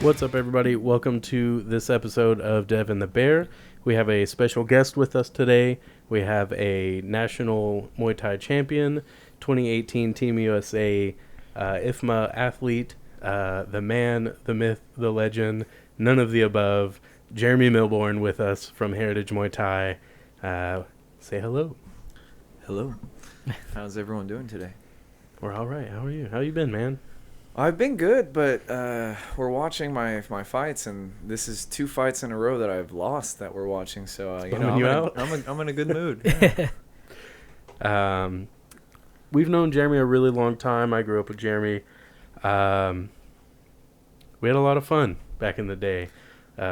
What's up, everybody? Welcome to this episode of Dev and the Bear. We have a special guest with us today. We have a national Muay Thai champion, 2018 Team USA IFMA athlete, the man, the myth, the legend, none of the above, Jeremy Milbourn with us from Heritage Muay Thai. Say hello. Hello. How's everyone doing today? We're all right. How are you? How you been, man? I've been good, but we're watching my fights, and this is 2 fights in a row that I've lost that we're watching. So I'm in a good mood. Yeah. We've known Jeremy a really long time. I grew up with Jeremy. We had a lot of fun back in the day,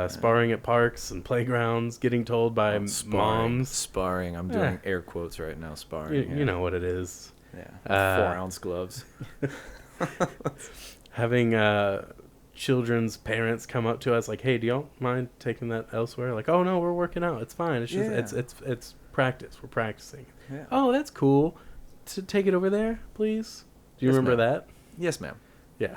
sparring at parks and playgrounds, getting told by moms. Sparring. I'm doing air quotes right now. Sparring. You know what it is. Yeah. 4-ounce gloves. Having children's parents come up to us like, hey, do y'all mind taking that elsewhere? Like, oh no, we're working out, it's fine, it's just it's practice, we're practicing. Oh, that's cool, to take it over there, please. Do you remember that? Yes, ma'am. Yeah.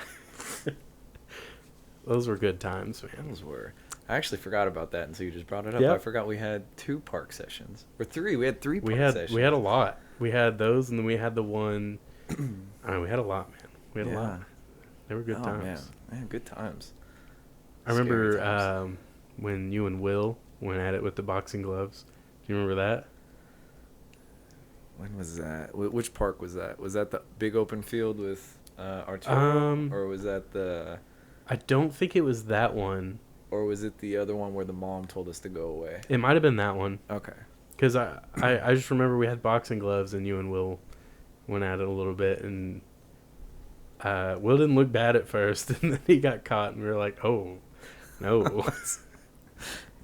Those were good times, man. Those were. I actually forgot about that until you just brought it up. Yep. I forgot we had 2 park sessions, or 3. We had 3 park sessions. We had a lot. We had those, and then we had the one. I mean, we had a lot, man. We had a lot. They were good times. Man, good times. I remember when you and Will went at it with the boxing gloves. Do you remember that? When was that? Which park was that? Was that the big open field with Arturo? Or was that the... I don't think it was that one. Or was it the other one where the mom told us to go away? It might have been that one. Okay. Because I just remember we had boxing gloves and you and Will went at it a little bit, and Will didn't look bad at first, and then he got caught, and we were like, oh, no.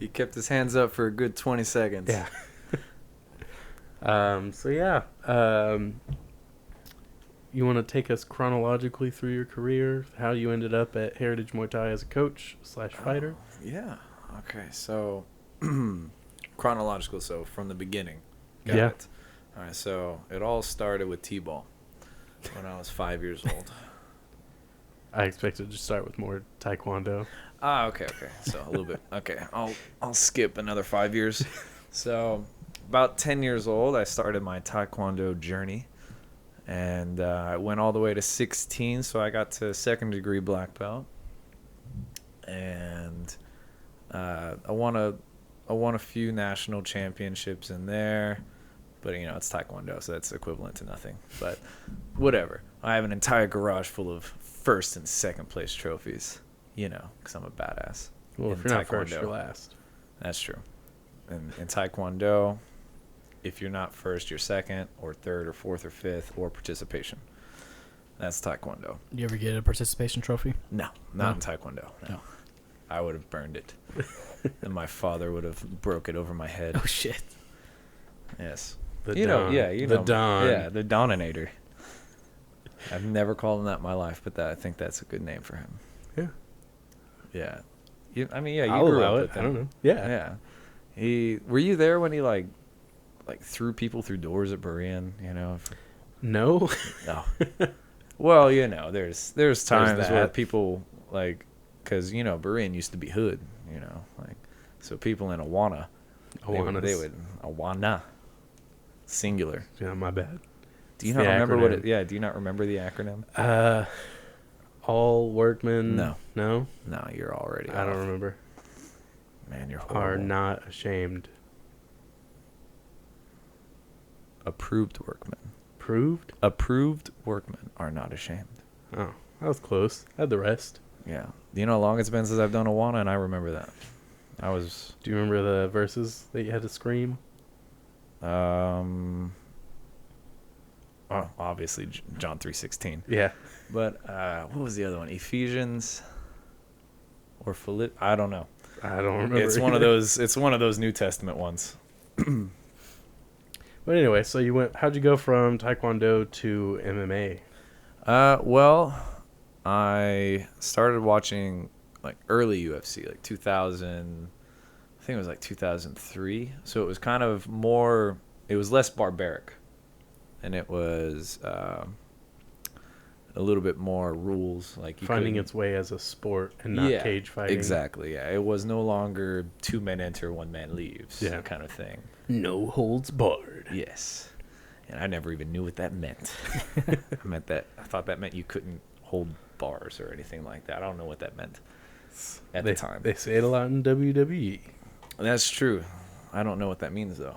He kept his hands up for a good 20 seconds. Yeah. You want to take us chronologically through your career, how you ended up at Heritage Muay Thai as a coach / fighter? Yeah. Okay, so chronological, so from the beginning. Got it. All right, so it all started with T-ball when I was 5 years old. I expected to start with more taekwondo. Okay. So a little bit. Okay, I'll skip another 5 years. So about 10 years old, I started my taekwondo journey, and I went all the way to 16. So I got to 2nd degree black belt, and I won a few national championships in there. But, it's taekwondo, so that's equivalent to nothing. But whatever. I have an entire garage full of 1st and 2nd place trophies, because I'm a badass. Well, if you're not first, you're last. That's true. And in taekwondo, if you're not 1st, you're 2nd or 3rd or 4th or 5th, or participation. That's taekwondo. You ever get a participation trophy? No, not in taekwondo. No. I would have burned it. And my father would have broke it over my head. Oh, shit. Yes. The Don. Yeah, the Doninator. I've never called him that in my life, but I think that's a good name for him. Yeah. Yeah. You I'll grew allow up it. with him. I don't know. Yeah. Were you there when he like threw people through doors at Berean? No. No. Well, there's times where people because Berean used to be hood. So people in Awana, they would Awana. Singular. Yeah, my bad. Do you not remember what it? Yeah. Do you not remember the acronym? All workmen. No. No, you're already. I don't remember. Man, you're horrible. Are not ashamed. Approved workmen. Proved? Approved workmen are not ashamed. Oh, that was close. I had the rest. Yeah. Do you know how long it's been since I've done Awana, and I remember that. Do you remember the verses that you had to scream? Obviously John 3:16. Yeah. But what was the other one? Ephesians or Philip? I don't know. I don't remember. It's one of those. It's one of those New Testament ones. But anyway, so how'd you go from taekwondo to MMA? Well, I started watching early UFC, 2000. I think it was 2003. So it was kind of more. It was less barbaric, and it was a little bit more rules. Like you Finding couldn't- its way as a sport and not Yeah, cage fighting. Exactly. Yeah, it was no longer 2 men enter, 1 man leaves. Yeah. Kind of thing. No holds barred. Yes. And I never even knew what that meant. I thought that meant you couldn't hold bars or anything like that. I don't know what that meant at the time. They say it a lot in WWE. That's true. I don't know what that means though,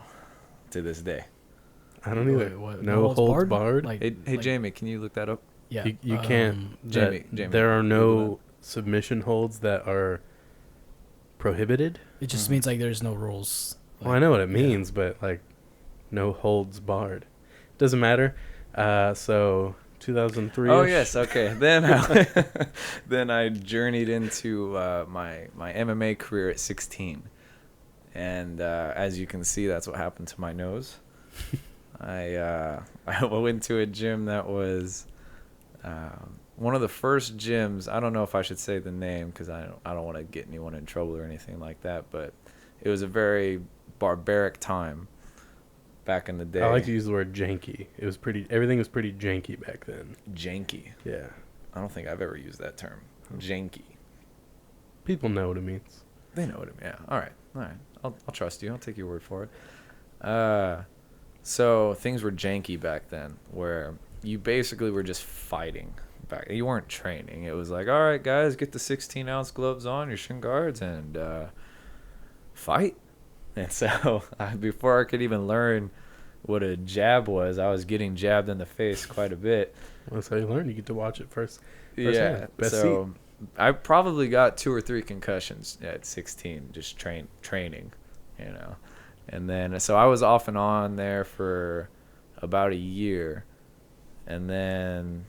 to this day. I don't either. What, no holds barred? Like, Hey, like, Jamie, can you look that up? yeah, You can't. Jamie, There are Google no submission holds that are prohibited. It just means like there's no rules. Well, I know what it means, but like, no holds barred. Doesn't matter. So 2003. Oh yes, okay. Then I journeyed into my MMA career at 16, and as you can see, that's what happened to my nose. I went to a gym that was one of the first gyms. I don't know if I should say the name because I don't want to get anyone in trouble or anything like that. But it was a very barbaric time back in the day. I like to use the word janky. It was pretty. Everything was pretty janky back then. Janky. Yeah. I don't think I've ever used that term. Janky. People know what it means. They know what it means. Yeah. All right. I'll trust you. I'll take your word for it. So things were janky back then, where you basically were just fighting. You weren't training. It was like, all right, guys, get the 16-ounce gloves on, your shin guards, and fight. And so before I could even learn what a jab was, I was getting jabbed in the face quite a bit. That's how you learn. You get to watch it first. Yeah. Best So I probably got 2 or 3 concussions at 16, just training, you know. And then, so I was off and on there for about a year. And then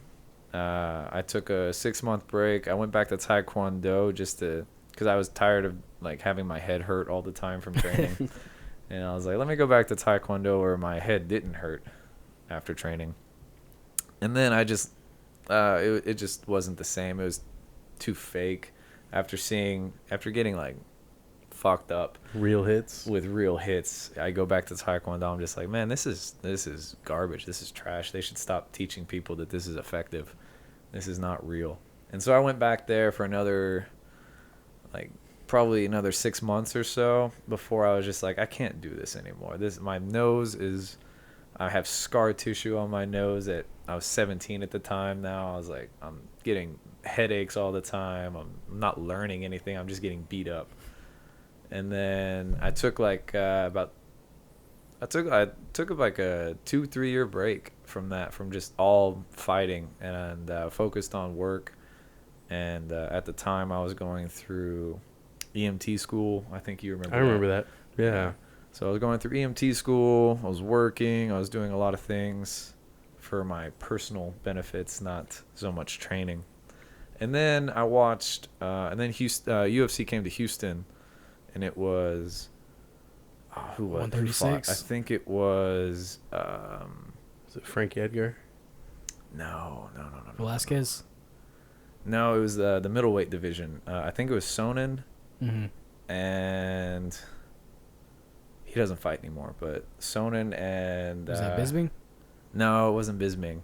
I took a 6-month break. I went back to Taekwondo because I was tired of like having my head hurt all the time from training. And I was like, let me go back to Taekwondo where my head didn't hurt after training. And then I just, it just wasn't the same. It was too fake after getting like fucked up Real hits. with real hits. I go back to Taekwondo. I'm just like, man, this is garbage. This is trash. They should stop teaching people that this is effective. This is not real. And so I went back there for another, like, probably another 6 months or so before I was just like, I can't do this anymore. My nose is, I have scar tissue on my nose. I was 17 at the time. Now I was like, I'm getting headaches all the time. I'm not learning anything. I'm just getting beat up. And then I took like I took like a 2-3 year break from just all fighting and focused on work. And at the time I was going through EMT school. I think you remember. I remember that. Yeah. So I was going through EMT school. I was working. I was doing a lot of things for my personal benefits, not so much training. And then I watched, and then UFC came to Houston, and it was, who was 136? I think it was, Is it Frankie Edgar? no. Velasquez. No, it was the middleweight division. I think it was Sonnen, Mm-hmm. and he doesn't fight anymore, but Sonnen and... Was that Bisping? No, it wasn't Bisping.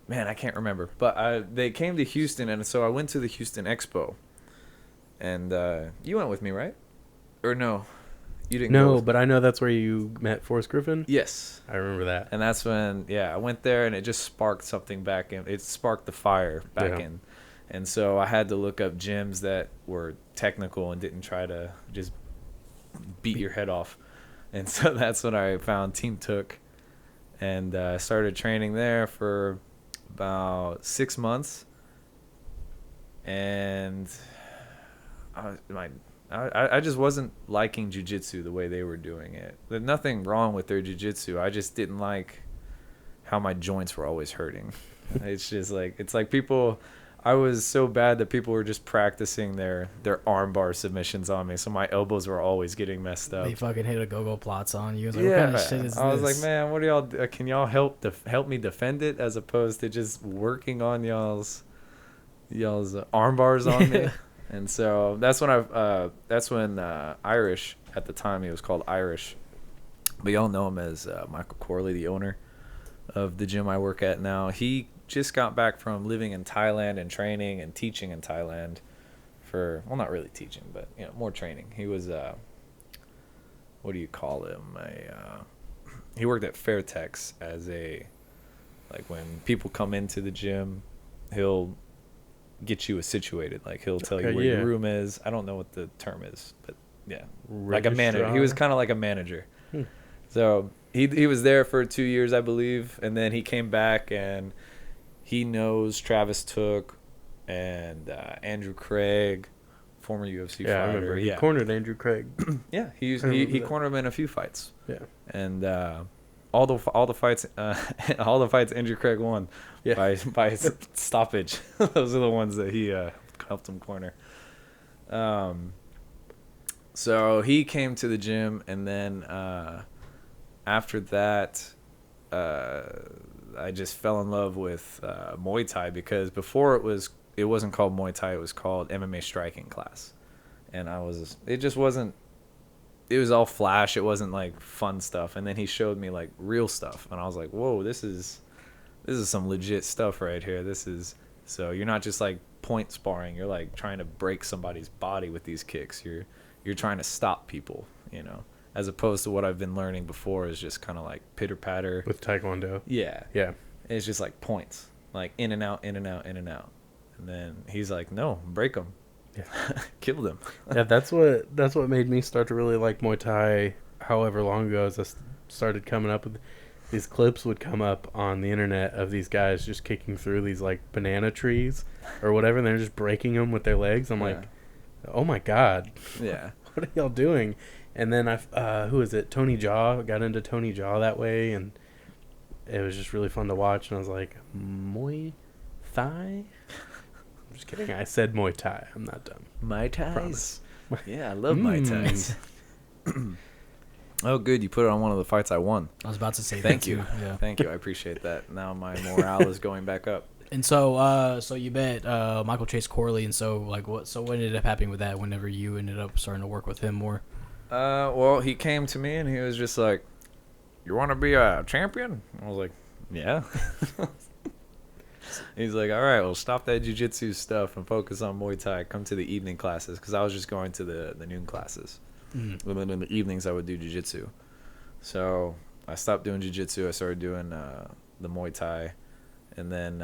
Man, I can't remember. But they came to Houston, and so I went to the Houston Expo. And you went with me, right? Or no? You didn't go No, with but I know that's where you met Forrest Griffin. Yes. I remember that. And that's when, I went there, and it just sparked something back in. It sparked the fire back in. And so I had to look up gyms that were technical and didn't try to just beat your head off. And so that's when I found Team Took, and started training there for about 6 months. And I just wasn't liking jiu-jitsu the way they were doing it. There's nothing wrong with their jiu-jitsu. I just didn't like how my joints were always hurting. It's just like, it's like people... I was so bad that people were just practicing their armbar submissions on me, so my elbows were always getting messed up. They fucking hit a go-go plots on you. I was like, what kind of shit is I was this? like, man, what do y'all? Can y'all help me defend it as opposed to just working on y'all's arm bars on me? And so that's when Irish, at the time he was called Irish, but y'all know him as Michael Corley, the owner of the gym I work at now. He just got back from living in Thailand and training and teaching in Thailand for, well, not really teaching, but more training. He was what do you call him? He worked at Fairtex as like when people come into the gym, he'll get you situated. Like he'll tell you where your room is. I don't know what the term is, but yeah, like a manager. He was kind of like a manager. So he was there for 2 years, I believe, and then he came back, and he knows Travis Took and Andrew Craig, former UFC fighter. I remember. He cornered Andrew Craig. Yeah, he cornered him in a few fights. Yeah, and all the fights Andrew Craig won by stoppage. Those are the ones that he helped him corner. So he came to the gym, and then after that, I just fell in love with Muay Thai, because before it wasn't called Muay Thai, it was called MMA striking class, and it was all flash. It wasn't like fun stuff. And then he showed me like real stuff, and I was like, whoa, this is some legit stuff right here. So you're not just like point sparring. You're like trying to break somebody's body with these kicks. You're trying to stop people, as opposed to what I've been learning before is just kind of like pitter patter with Taekwondo. Yeah. Yeah. It's just like points, like in and out, in and out, in and out. And then he's like, no, break them. Yeah. Kill them. Yeah, that's what made me start to really like Muay Thai. However long ago, as I started coming up with these clips, would come up on the internet of these guys just kicking through these like banana trees or whatever, and they're just breaking them with their legs. I'm like, oh my god, yeah, what are y'all doing? And then who is it? Tony Jaa. Got into Tony Jaa that way, and it was just really fun to watch. And I was like, Muay Thai. I'm just kidding. I said Muay Thai. I'm not dumb. Muay Thai. Promise. Yeah, I love Muay Thais. Oh, good. You put it on one of the fights I won. I was about to say thank that you. Too. Yeah. Thank you. I appreciate that. Now my morale is going back up. And so you met Michael Chase Corley, and so what ended up happening with that? Whenever you ended up starting to work with him more. Well, he came to me and he was just like, "You want to be a champion?" I was like, "Yeah." He's like, "All right, well, stop that jiu-jitsu stuff and focus on Muay Thai. Come to the evening classes," because I was just going to the noon classes. And then in the evenings I would do jiu-jitsu. So I stopped doing jiu-jitsu. I started doing the Muay Thai, and then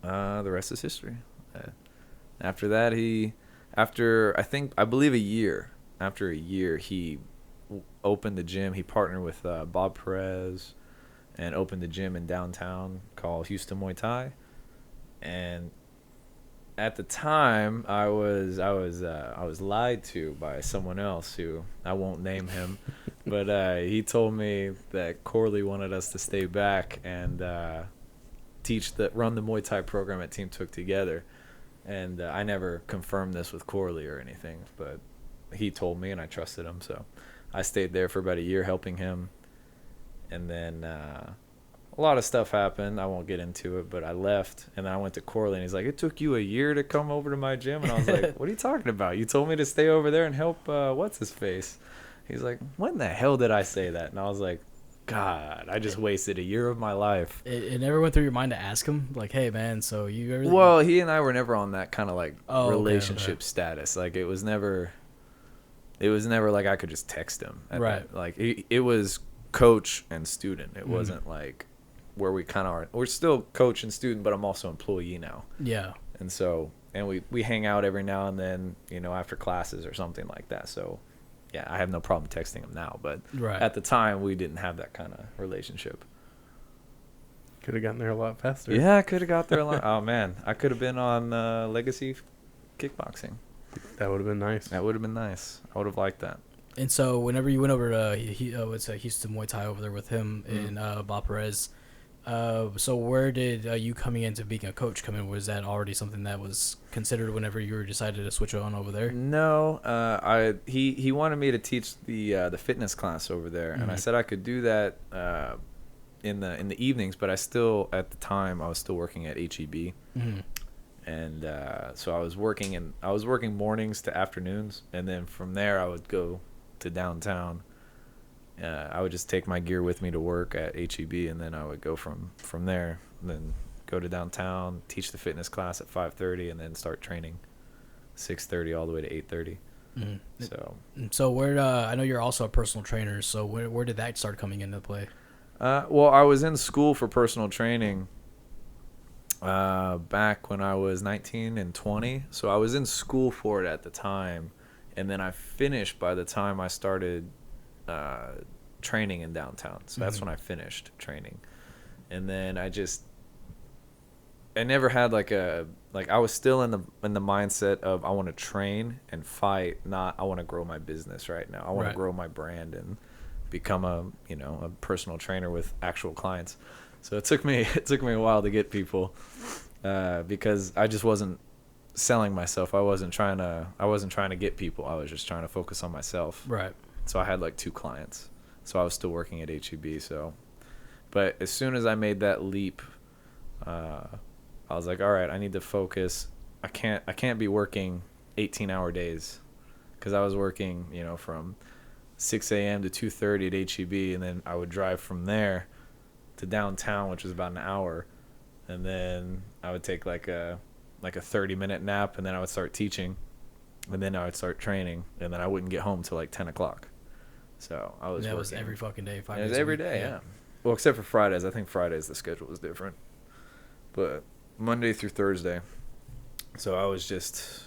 the rest is history. After that, I believe a year, after a year, he opened the gym. He partnered with Bob Perez and opened the gym in downtown called Houston Muay Thai. And at the time, I was lied to by someone else who I won't name him, but he told me that Corley wanted us to stay back and run the Muay Thai program at Team Took together. And I never confirmed this with Corley or anything, but he told me and I trusted him. So I stayed there for about a year helping him. And then a lot of stuff happened. I won't get into it, but I left. And then I went to Corley and he's like, "It took you a year to come over to my gym?" And I was like, "What are you talking about? You told me to stay over there and help what's-his-face." He's like, "When the hell did I say that?" And I was like, God, I just wasted a year of my life. It never went through your mind to ask him, like, "Hey, man, so you ever?" Well, he and I were never on that kind of like relationship status. Like it was never like I could just text him. Right. Like it was coach and student. It wasn't like where we kind of are. We're still coach and student, but I'm also employee now. Yeah. And so, and we hang out every now and then, after classes or something like that. So. Yeah, I have no problem texting him now, but at the time we didn't have that kind of relationship. Could have gotten there a lot faster. Yeah, I could have got there a lot. Oh man, I could have been on Legacy Kickboxing. That would have been nice. That would have been nice. I would have liked that. And so whenever you went over to Houston Muay Thai over there with him and Bob Perez, so where did you coming into being a coach come in? Was that already something that was considered whenever you were decided to switch on over there? No, he wanted me to teach the fitness class over there, and I said I could do that in the evenings, but at the time I was still working at HEB, and so I was working mornings to afternoons, and then from there I would go to downtown I would just take my gear with me to work at HEB, and then I would go from there, and then go to downtown, teach the fitness class at 5:30, and then start training 6:30 all the way to 8:30. So where I know you're also a personal trainer, so where did that start coming into play? Well, I was in school for personal training back when I was 19 and 20. So I was in school for it at the time, and then I finished by the time I started training in downtown. So that's when I finished training. And then I never had I was still in the mindset of I want to train and fight, not I want to grow my business right now. I want to grow my brand and become a personal trainer with actual clients. So it took me a while to get people because I just wasn't selling myself. I wasn't trying to get people. I was just trying to focus on myself. Right. So I had 2 clients. So I was still working at HEB. But as soon as I made that leap, I was like, all right, I need to focus. I can't be working 18-hour days, because I was working, from 6 a.m. to 2:30 at HEB, and then I would drive from there to downtown, which was about an hour, and then I would take like a 30-minute nap, and then I would start teaching, and then I would start training, and then I wouldn't get home till 10 o'clock. So I was. That working. was every fucking day. 5 days. It was every day, yeah. Well, except for Fridays. I think Fridays the schedule was different, but Monday through Thursday. So I was just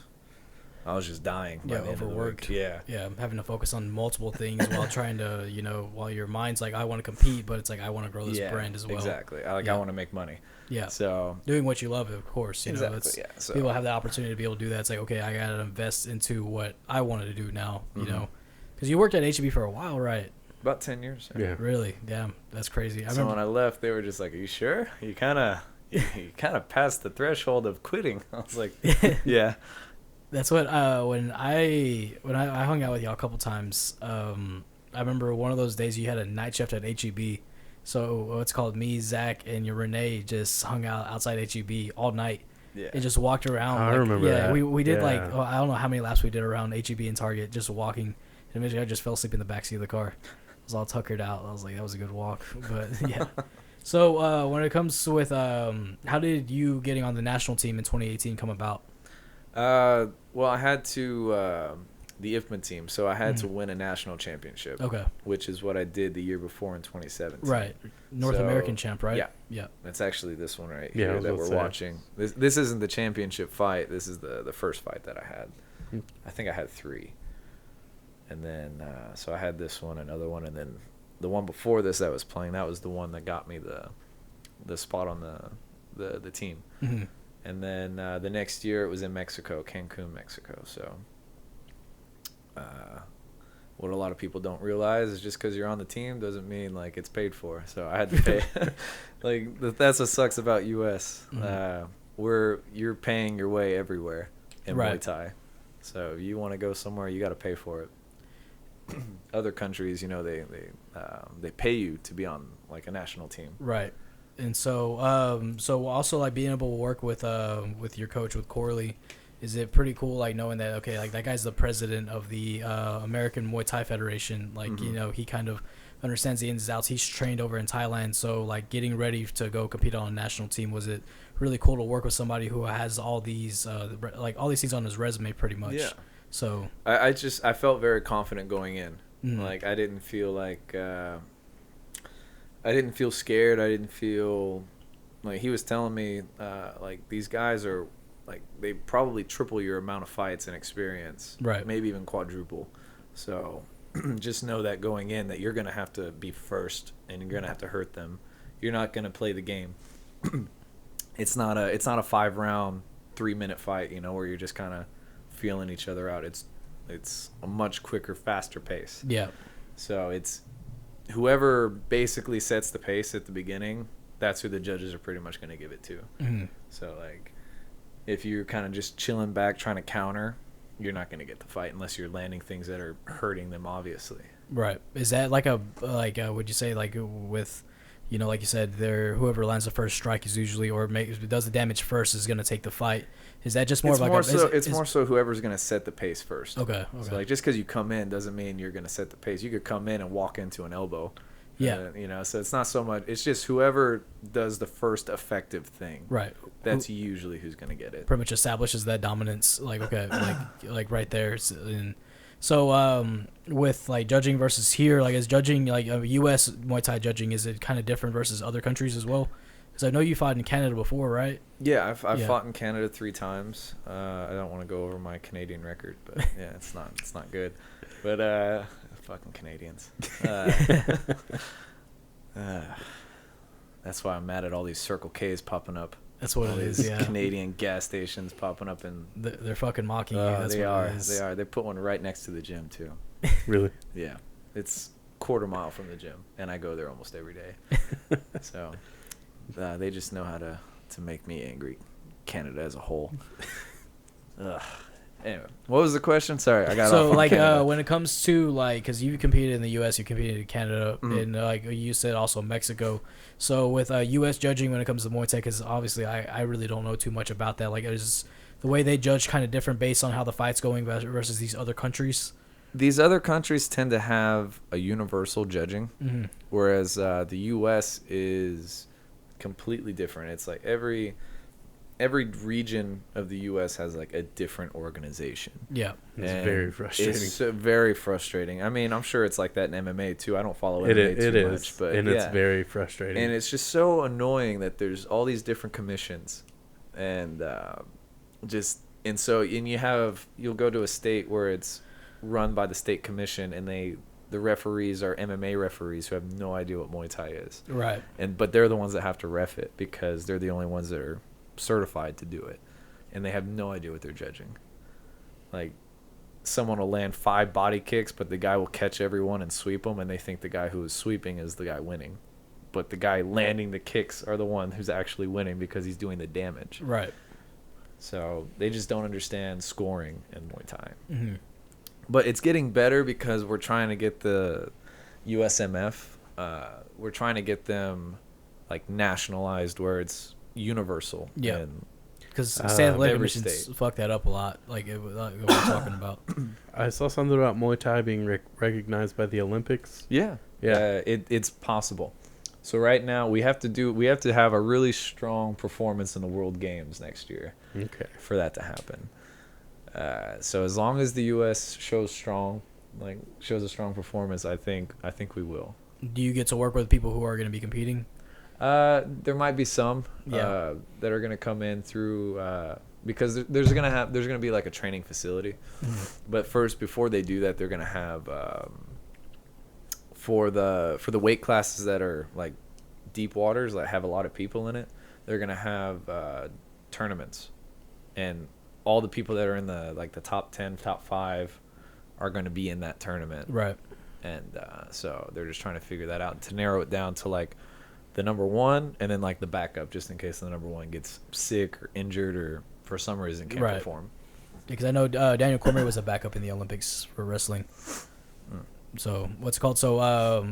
dying. Yeah, overworked. Yeah. Yeah, having to focus on multiple things while trying to, while your mind's like, I want to compete, but it's like, I want to grow this brand as well. Exactly. I want to make money. Yeah. So doing what you love, of course. Exactly. So people have the opportunity to be able to do that. It's like, okay, I got to invest into what I wanted to do now, because you worked at HEB for a while, right? About 10 years. Yeah. Really? Damn. That's crazy. So when I left, they were just like, are you sure? You kind of passed the threshold of quitting. I was like, yeah. That's what when I hung out with y'all a couple times. I remember one of those days you had a night shift at HEB. So what's called me, Zach, and your Renee just hung out outside HEB all night. Yeah. And just walked around. I remember that. We did I don't know how many laps we did around HEB and Target, just walking. And eventually I just fell asleep in the backseat of the car. I was all tuckered out. I was like, that was a good walk. But yeah. So when it comes with how did you getting on the national team in 2018 come about? Well, I had to the IFMA team, so I had to win a national championship. Okay. Which is what I did the year before in 2017. Right. North American champ, right? Yeah. Yeah. That's actually this one right Yeah, here that we're say. watching. This isn't the championship fight. This is the first fight that I had. I think I had 3. And then so I had this one, another one, and then the one before this that was playing, that was the one that got me the spot on the team. Mm-hmm. And then the next year it was in Mexico, Cancun, Mexico. So what a lot of people don't realize is just because you're on the team doesn't mean it's paid for. So I had to pay. That's what sucks about US. Mm-hmm. You're paying your way everywhere in Right. Muay Thai. So if you want to go somewhere, you got to pay for it. Other countries, they pay you to be on a national team. Right. And so also being able to work with your coach, with Corley, is it pretty cool knowing that okay, that guy's the president of the American Muay Thai Federation, he kind of understands the ins and outs. He's trained over in Thailand, so getting ready to go compete on a national team, was it really cool to work with somebody who has all these all these things on his resume pretty much? Yeah. So I felt very confident going in. Mm-hmm. I didn't feel I didn't feel scared. I didn't feel he was telling me these guys are they probably triple your amount of fights and experience, right? Maybe even quadruple. So just know that going in that you're gonna have to be first and you're gonna have to hurt them. You're not gonna play the game. It's not a 5-round 3-minute fight, where you're just kind of feeling each other out. It's a much quicker, faster pace. Yeah. So it's whoever basically sets the pace at the beginning, that's who the judges are pretty much going to give it to. Mm-hmm. So if you're kind of just chilling back trying to counter, you're not going to get the fight unless you're landing things that are hurting them, obviously. Right. Is that would you say with you know, like you said, whoever lands the first strike is usually, or does the damage first, is going to take the fight. Is that just more it's more so whoever's going to set the pace first. Okay. So like just because you come in doesn't mean you're going to set the pace. You could come in and walk into an elbow. Yeah. You know, so it's not so much. It's just whoever does the first effective thing. Right. That's usually who's going to get it. Pretty much establishes that dominance. Like, okay, like right there. So with like judging versus here, like is judging like U.S. Muay Thai judging, is it kind of different versus other countries as well? Because I know you fought in Canada before, right? Yeah, I've fought in Canada 3 times. I don't want to go over my Canadian record, but yeah, it's not good. But fucking Canadians. That's why I'm mad at all these Circle K's popping up. That's what all it is. these Yeah. Canadian gas stations popping up, and they're fucking mocking you. That's they what are. it is. They are. They put one right next to the gym too. Really? Yeah, it's quarter mile from the gym, and I go there almost every day. So they just know how to make me angry. Canada as a whole. Ugh. Anyway, what was the question? Sorry, I got so off on like Canada. when it comes to like, because you competed in the U.S., you competed in Canada, Mhm. and like you said also Mexico. So with U.S. judging when it comes to Muay Thai, because obviously I really don't know too much about that. Like, is the way they judge kind of different based on how the fight's going versus these other countries? These other countries tend to have a universal judging, Mm-hmm. whereas the U.S. is completely different. It's like every region of the U.S. has like a different organization. Yeah. It's And very frustrating. It's very frustrating. I mean, I'm sure it's like that in MMA too. I don't follow It MMA too is, much, but and yeah. it's very frustrating. And it's just so annoying that there's all these different commissions, and you'll go to a state where it's run by the state commission, and the referees are MMA referees who have no idea what Muay Thai is. Right. But they're the ones that have to ref it because they're the only ones that are certified to do it, and they have no idea what they're judging. Like, someone will land 5 body kicks, but the guy will catch everyone and sweep them, and they think the guy who is sweeping is the guy winning, but the guy landing the kicks are the one who's actually winning because he's doing the damage. Right. So they just don't understand scoring in Muay Thai. Mm-hmm. But it's getting better because we're trying to get the USMF. We're trying to get them like nationalized, where it's universal. Yeah. And Because state athletic every commissions state. fuck that up a lot. Like what we're talking about. I saw something about Muay Thai being recognized by the Olympics. Yeah. Yeah. It's possible. So right now we have to have a really strong performance in the World Games next year. Okay. For that to happen. So as long as the U.S. shows a strong performance, I think we will. Do you get to work with people who are going to be competing? There might be some Yeah. that are going to come in through because there's going to be like a training facility. But first, before they do that, they're going to have for the weight classes that are like deep waters that have a lot of people in it, they're going to have tournaments, and all the people that are in the like the top 10, top 5 are going to be in that tournament. Right. And so they're just trying to figure that out to narrow it down to like the number 1 and then like the backup, just in case the number 1 gets sick or injured or for some reason can't Right. perform. Because I know Daniel Cormier was a backup in the Olympics for wrestling. So what's it called? So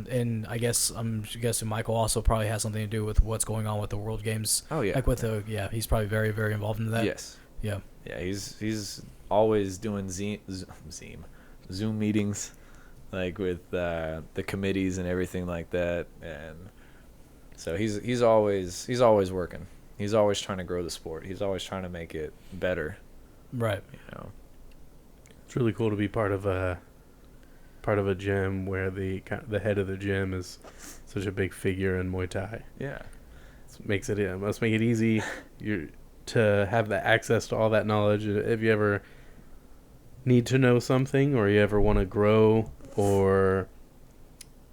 and I guess I'm guessing Michael also probably has something to do with what's going on with the World Games. Oh yeah. Like with he's probably very, very involved in that. Yes. Yeah. Yeah, he's always doing Zoom meetings, like with the committees and everything like that, and so he's always working. He's always trying to grow the sport. He's always trying to make it better. Right. You know. It's really cool to be part of a gym where the head of the gym is such a big figure in Muay Thai. Yeah. It must make it easy to have the access to all that knowledge. If you ever need to know something, or you ever want to grow or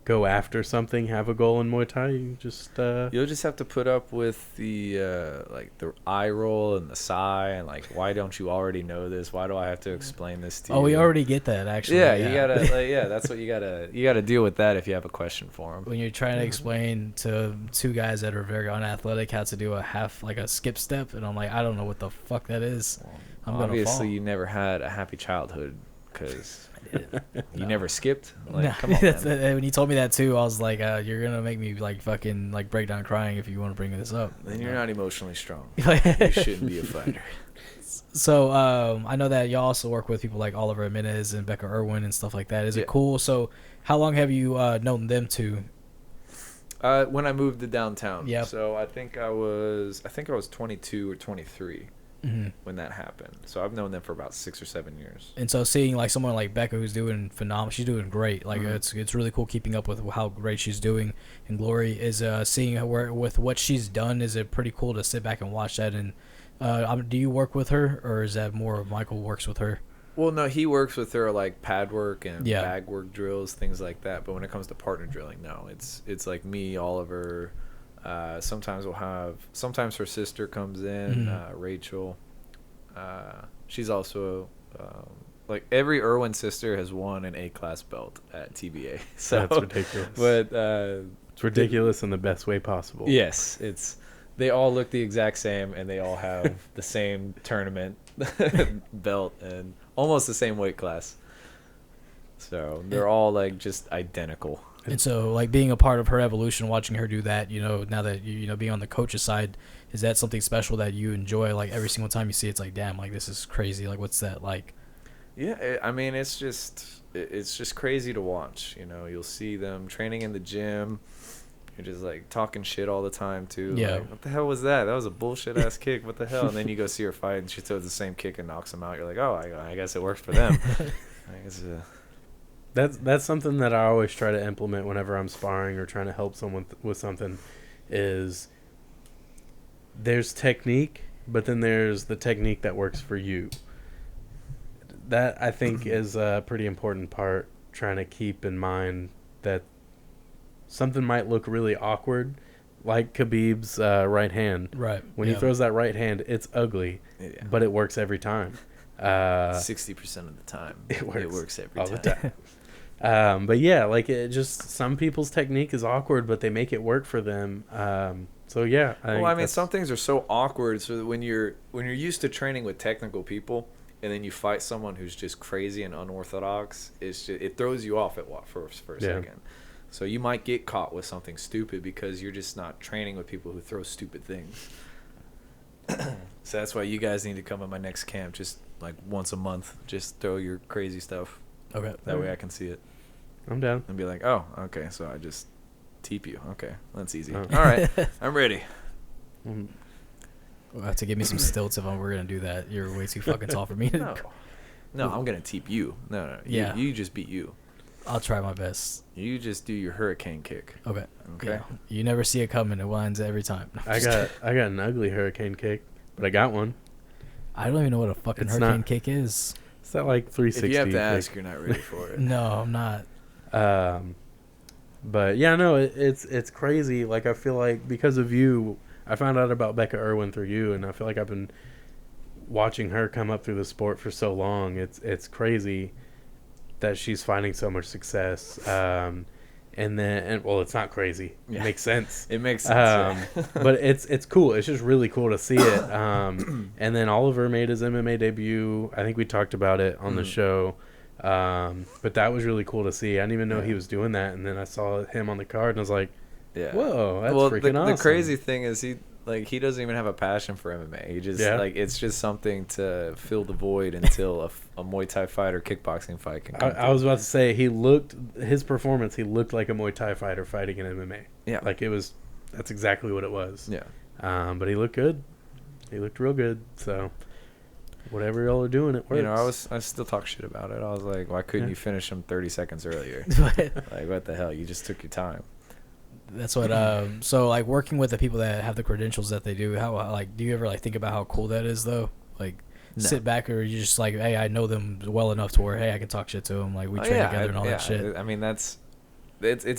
go after something, have a goal in Muay Thai, you just You'll just have to put up with the like the eye roll and the sigh and like, why don't you already know this? Why do I have to explain this to you? Oh, we already get that actually. Yeah, you gotta that's what you gotta deal with that if you have a question for them. When you're trying to explain to 2 guys that are very unathletic how to do a skip step, and I'm like, I don't know what the fuck that is. I'm Obviously gonna fall. you never had a happy childhood, because You never skipped? Like, Nah, come on, man. when he told me that too, I was like, you're gonna make me like fucking like break down crying if you want to bring this up. Then you're not emotionally strong. You shouldn't be a fighter. So I know that y'all also work with people like Oliver Jimenez and Becca Irwin and stuff like that. Is it cool? So how long have you known them two? When I moved to downtown. Yeah. So I think I was 22 or 23 when that happened. So I've known them for about 6 or 7 years. And so seeing like someone like Becca who's doing phenomenal, she's doing great. Like it's really cool keeping up with how great she's doing. And Glory is seeing her with what she's done. Is it pretty cool to sit back and watch that? And do you work with her, or is that more Michael works with her? Well, no, he works with her like pad work and bag work drills, things like that. But when it comes to partner drilling, no, it's like me, Oliver. Sometimes her sister comes in, Rachel. She's also like every Irwin sister has won an A-class belt at TBA. So that's ridiculous. But it's ridiculous in the best way possible. Yes, they all look the exact same, and they all have the same tournament belt and almost the same weight class. So they're all like just identical. And so, like, being a part of her evolution, watching her do that, now that being on the coach's side, is that something special that you enjoy? Like, every single time you see it, it's like, damn, like, this is crazy. Like, what's that like? Yeah, I mean, it's just crazy to watch. You'll see them training in the gym. You're just, like, talking shit all the time, too. Yeah. Like, what the hell was that? That was a bullshit-ass kick. What the hell? And then you go see her fight, and she throws the same kick and knocks him out. You're like, oh, I guess it worked for them. I guess That's something that I always try to implement whenever I'm sparring or trying to help someone with something is there's technique, but then there's the technique that works for you. That, I think, is a pretty important part, trying to keep in mind that something might look really awkward, like Khabib's right hand. Right. When he throws that right hand, it's ugly, but it works every time. 60% of the time. It works every time. But yeah, like some people's technique is awkward, but they make it work for them. So yeah. I mean, some things are so awkward. So that when you're used to training with technical people, and then you fight someone who's just crazy and unorthodox, it throws you off for a second. So you might get caught with something stupid because you're just not training with people who throw stupid things. So that's why you guys need to come at my next camp, just like once a month. Just throw your crazy stuff. Okay. That way I can see it. I'm down. And be like, oh, okay, so I just teep you. Okay, that's easy. All right, I'm ready. We'll have to give me some stilts if we're going to do that. You're way too fucking tall for me. No, I'm going to teep you. No. You just beat you. I'll try my best. You just do your hurricane kick. Okay. Yeah. You never see it coming. It winds every time. I got an ugly hurricane kick, but I got one. I don't even know what a fucking hurricane kick is. It's that like 360. If you have to ask, you're not ready for it. No, I'm not. But yeah, no, it's crazy. Like, I feel like because of you, I found out about Becca Irwin through you, and I feel like I've been watching her come up through the sport for so long. It's crazy that she's finding so much success. And it's not crazy. It makes sense. It makes sense. But it's cool. It's just really cool to see it. And then Oliver made his MMA debut. I think we talked about it on the show. But that was really cool to see. I didn't even know he was doing that. And then I saw him on the card, and I was like, whoa, that's freaking awesome. The crazy thing is he doesn't even have a passion for MMA. He just it's just something to fill the void until a Muay Thai fight or kickboxing fight can come. I was about to say he looked like a Muay Thai fighter fighting in MMA. Yeah, like that's exactly what it was. Yeah, but he looked good. He looked real good. So whatever y'all are doing, it works. I still talk shit about it. I was like, why couldn't you finish him 30 seconds earlier? Like, what the hell? You just took your time. That's what so like working with the people that have the credentials that they do, how like do you ever like think about how cool that is though? Like sit back, or you just like, hey, I know them well enough to where, hey, I can talk shit to them, like we train together and all that shit. I mean, it's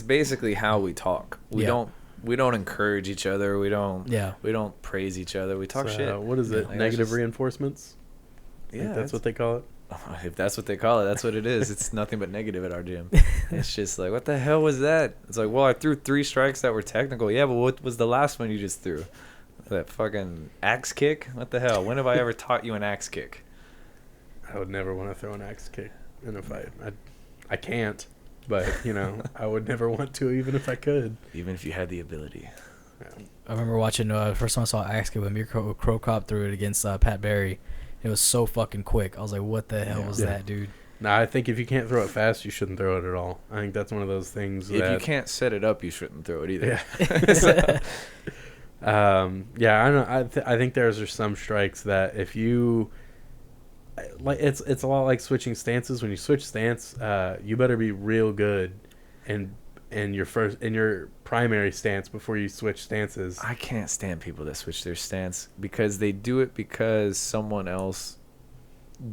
basically how we talk. We don't encourage each other. We don't praise each other. We talk shit. What is it? Like, negative reinforcements? Yeah, that's what they call it. If that's what they call it, that's what it is. It's nothing but negative at our gym. It's just like, what the hell was that? It's like, well, I threw 3 strikes that were technical. Yeah, but what was the last one you just threw? That fucking axe kick? What the hell? When have I ever taught you an axe kick? I would never want to throw an axe kick. in a fight. I can't, but you know, I would never want to, even if I could. Even if you had the ability. Yeah. I remember watching first time I saw Axe when Mirko Krokop threw it against Pat Barry. It was so fucking quick. I was like, what the hell was that, dude? No, I think if you can't throw it fast, you shouldn't throw it at all. I think that's one of those things If that you can't set it up, you shouldn't throw it either. Yeah. I know. I think there's some strikes that if you like, it's a lot like switching stances. When you switch stance, you better be real good in your primary stance before you switch stances. I can't stand people that switch their stance because they do it because someone else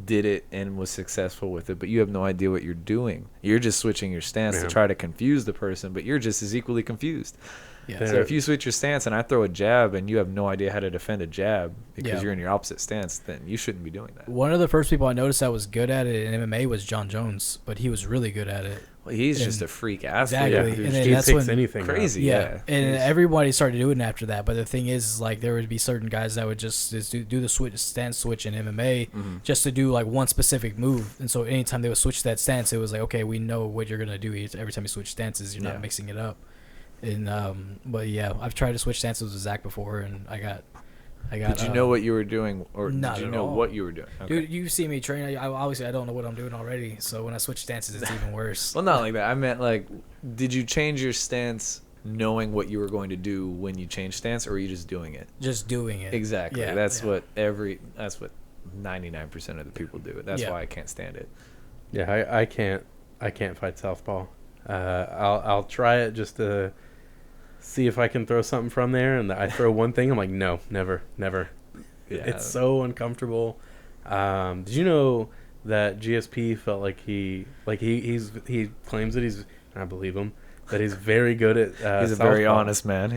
did it and was successful with it, but you have no idea what you're doing. You're just switching your stance to try to confuse the person, but you're just as equally confused. Yeah. So if you switch your stance and I throw a jab and you have no idea how to defend a jab because you're in your opposite stance, then you shouldn't be doing that. One of the first people I noticed that was good at it in MMA was John Jones, but he was really good at it. Well, he's just a freak athlete. Exactly. Yeah, and then he that's picks when, anything crazy. up. Yeah. And everybody started doing it after that. But the thing is, like, there would be certain guys that would just do the stance switch in MMA just to do, like, one specific move. And so anytime they would switch that stance, it was like, okay, we know what you're going to do. Every time you switch stances, you're not mixing it up. And but yeah, I've tried to switch stances with Zach before, and I got. Did you know what you were doing, or not did you at know all. what you were doing? Okay. Dude, you see me train. Obviously, I don't know what I'm doing already. So when I switch stances, it's even worse. Well, not like that. I meant, like, did you change your stance knowing what you were going to do when you changed stance, or were you just doing it? Just doing it. Exactly. Yeah, That's what 99% of the people do. That's why I can't stand it. Yeah, I can't fight southpaw. I'll try it just to see if I can throw something from there, and I throw one thing, I'm like, no, never. Yeah. It's so uncomfortable. Did you know that GSP felt like he claims that he's, and I believe him, that he's very good at he's a southpaw. very honest man.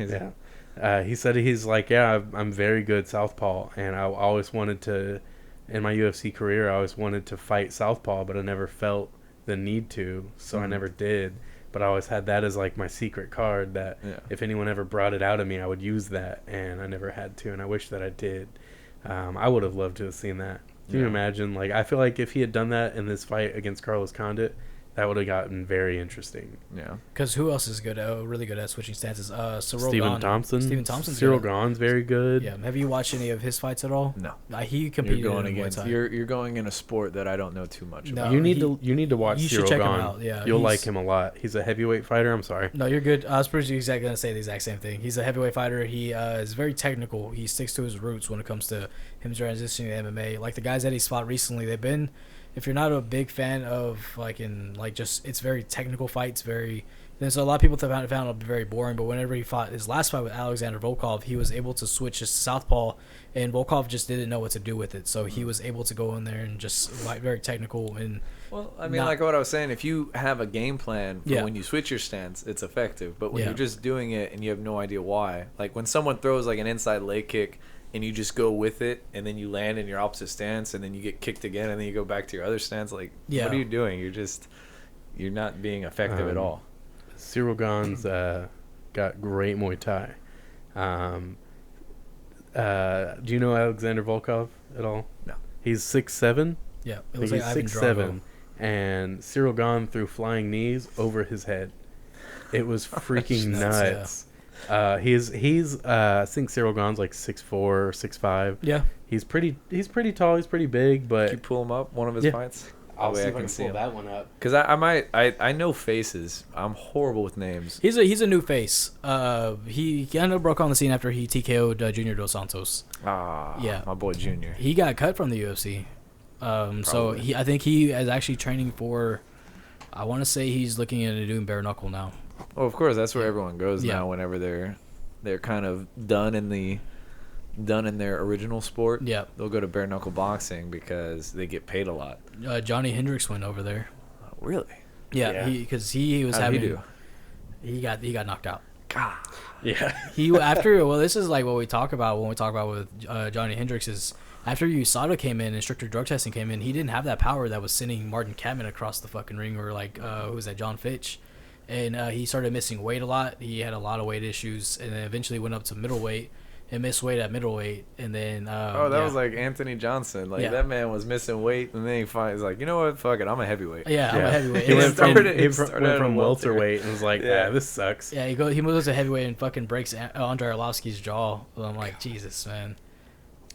He said he's like, I'm very good southpaw, and I always wanted to, in my UFC career, I always wanted to fight southpaw, but I never felt the need to, so I never did. But I always had that as like my secret card that if anyone ever brought it out of me, I would use that, and I never had to, and I wish that I did. I would have loved to have seen that. Can you imagine? Like, I feel like if he had done that in this fight against Carlos Condit, that would have gotten very interesting. Yeah. Because who else is really good at switching stances? Stephen Thompson. Cyril good. Gahn's very good. Yeah. Have you watched any of his fights at all? No. He competed You're going in against. Muay Thai. You're going in a sport that I don't know too much about. No, you need to watch you Cyril should check Gahn. him out. Yeah, You'll like him a lot. He's a heavyweight fighter. I'm sorry. No, you're good. I was pretty exactly going to say the exact same thing. He's a heavyweight fighter. He is very technical. He sticks to his roots when it comes to him transitioning to MMA. Like the guys that he's fought recently, they've been. If you're not a big fan of it's very technical fights, there's a lot of people that found it very boring. But whenever he fought his last fight with Alexander Volkov, he was able to switch his southpaw, and Volkov just didn't know what to do with it. So he was able to go in there and just fight very technical and. Well, I mean, like what I was saying, if you have a game plan for when you switch your stance, it's effective. But when you're just doing it and you have no idea why, like when someone throws like an inside leg kick and you just go with it, and then you land in your opposite stance, and then you get kicked again, and then you go back to your other stance. Like, what are you doing? You're not being effective at all. Cyril Gahn's got great Muay Thai. Do you know Alexander Volkov at all? No. He's 6'7". Yeah, it was like he's 6'7", and Cyril Gahn threw flying knees over his head. It was freaking nuts. He's I think Cyril Gahn's like 6'4" or 6'5". Yeah. He's pretty tall, he's pretty big, but Can you pull him up one of his fights? I'll see if I can pull that one up. Because I know faces. I'm horrible with names. He's a new face. He kind of broke on the scene after he TKO'd Junior Dos Santos. Yeah, my boy Junior. He got cut from the UFC. So I think he is actually training for. I want to say he's looking into doing bare knuckle now. Well, of course, that's where everyone goes now. Whenever they're kind of done in their original sport. Yeah, they'll go to bare knuckle boxing because they get paid a lot. Johnny Hendricks went over there. Oh, really? Yeah, because he was having. How'd he do? He got knocked out. God. Yeah. This is like what we talk about when we talk about with Johnny Hendricks is after USADA came in and stricter drug testing came in, he didn't have that power that was sending Martin Kampmann across the fucking ring or like who was that, John Fitch, and he started missing weight a lot. He had a lot of weight issues, and then eventually went up to middleweight, and missed weight at middleweight, and then that was like Anthony Johnson. Like that man was missing weight, and then he's like, you know what? Fuck it, I'm a heavyweight. Yeah, I'm a heavyweight. He went started from welterweight and was like, this sucks. Yeah, he moves to heavyweight and fucking breaks Andrei Arlovsky's jaw. So I'm like, Jesus, man.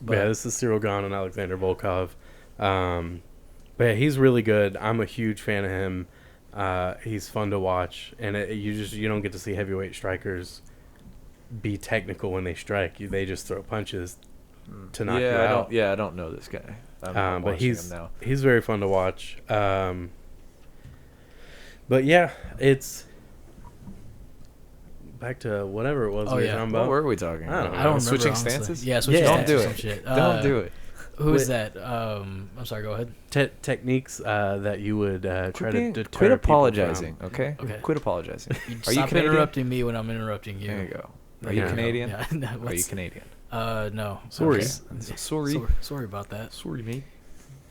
But yeah, this is Cyril Gahn and Alexander Volkov. But yeah, he's really good. I'm a huge fan of him. He's fun to watch, and you don't get to see heavyweight strikers be technical when they strike. They just throw punches to knock you out. I don't know this guy. But he's very fun to watch. But yeah, it's back to whatever it was we were talking about. What were we talking about? I don't remember, switching honestly. stances. Yeah, switching stances. Don't do it. Don't do it. Who is that? I'm sorry. Go ahead. Techniques that you would try to deter quit people apologizing. from. Okay. Quit apologizing. Are you Canadian? Interrupting me when I'm interrupting you? There you go. Are you Canadian? Yeah. Are you Canadian? No. Sorry. Sorry about that. Sorry, mate.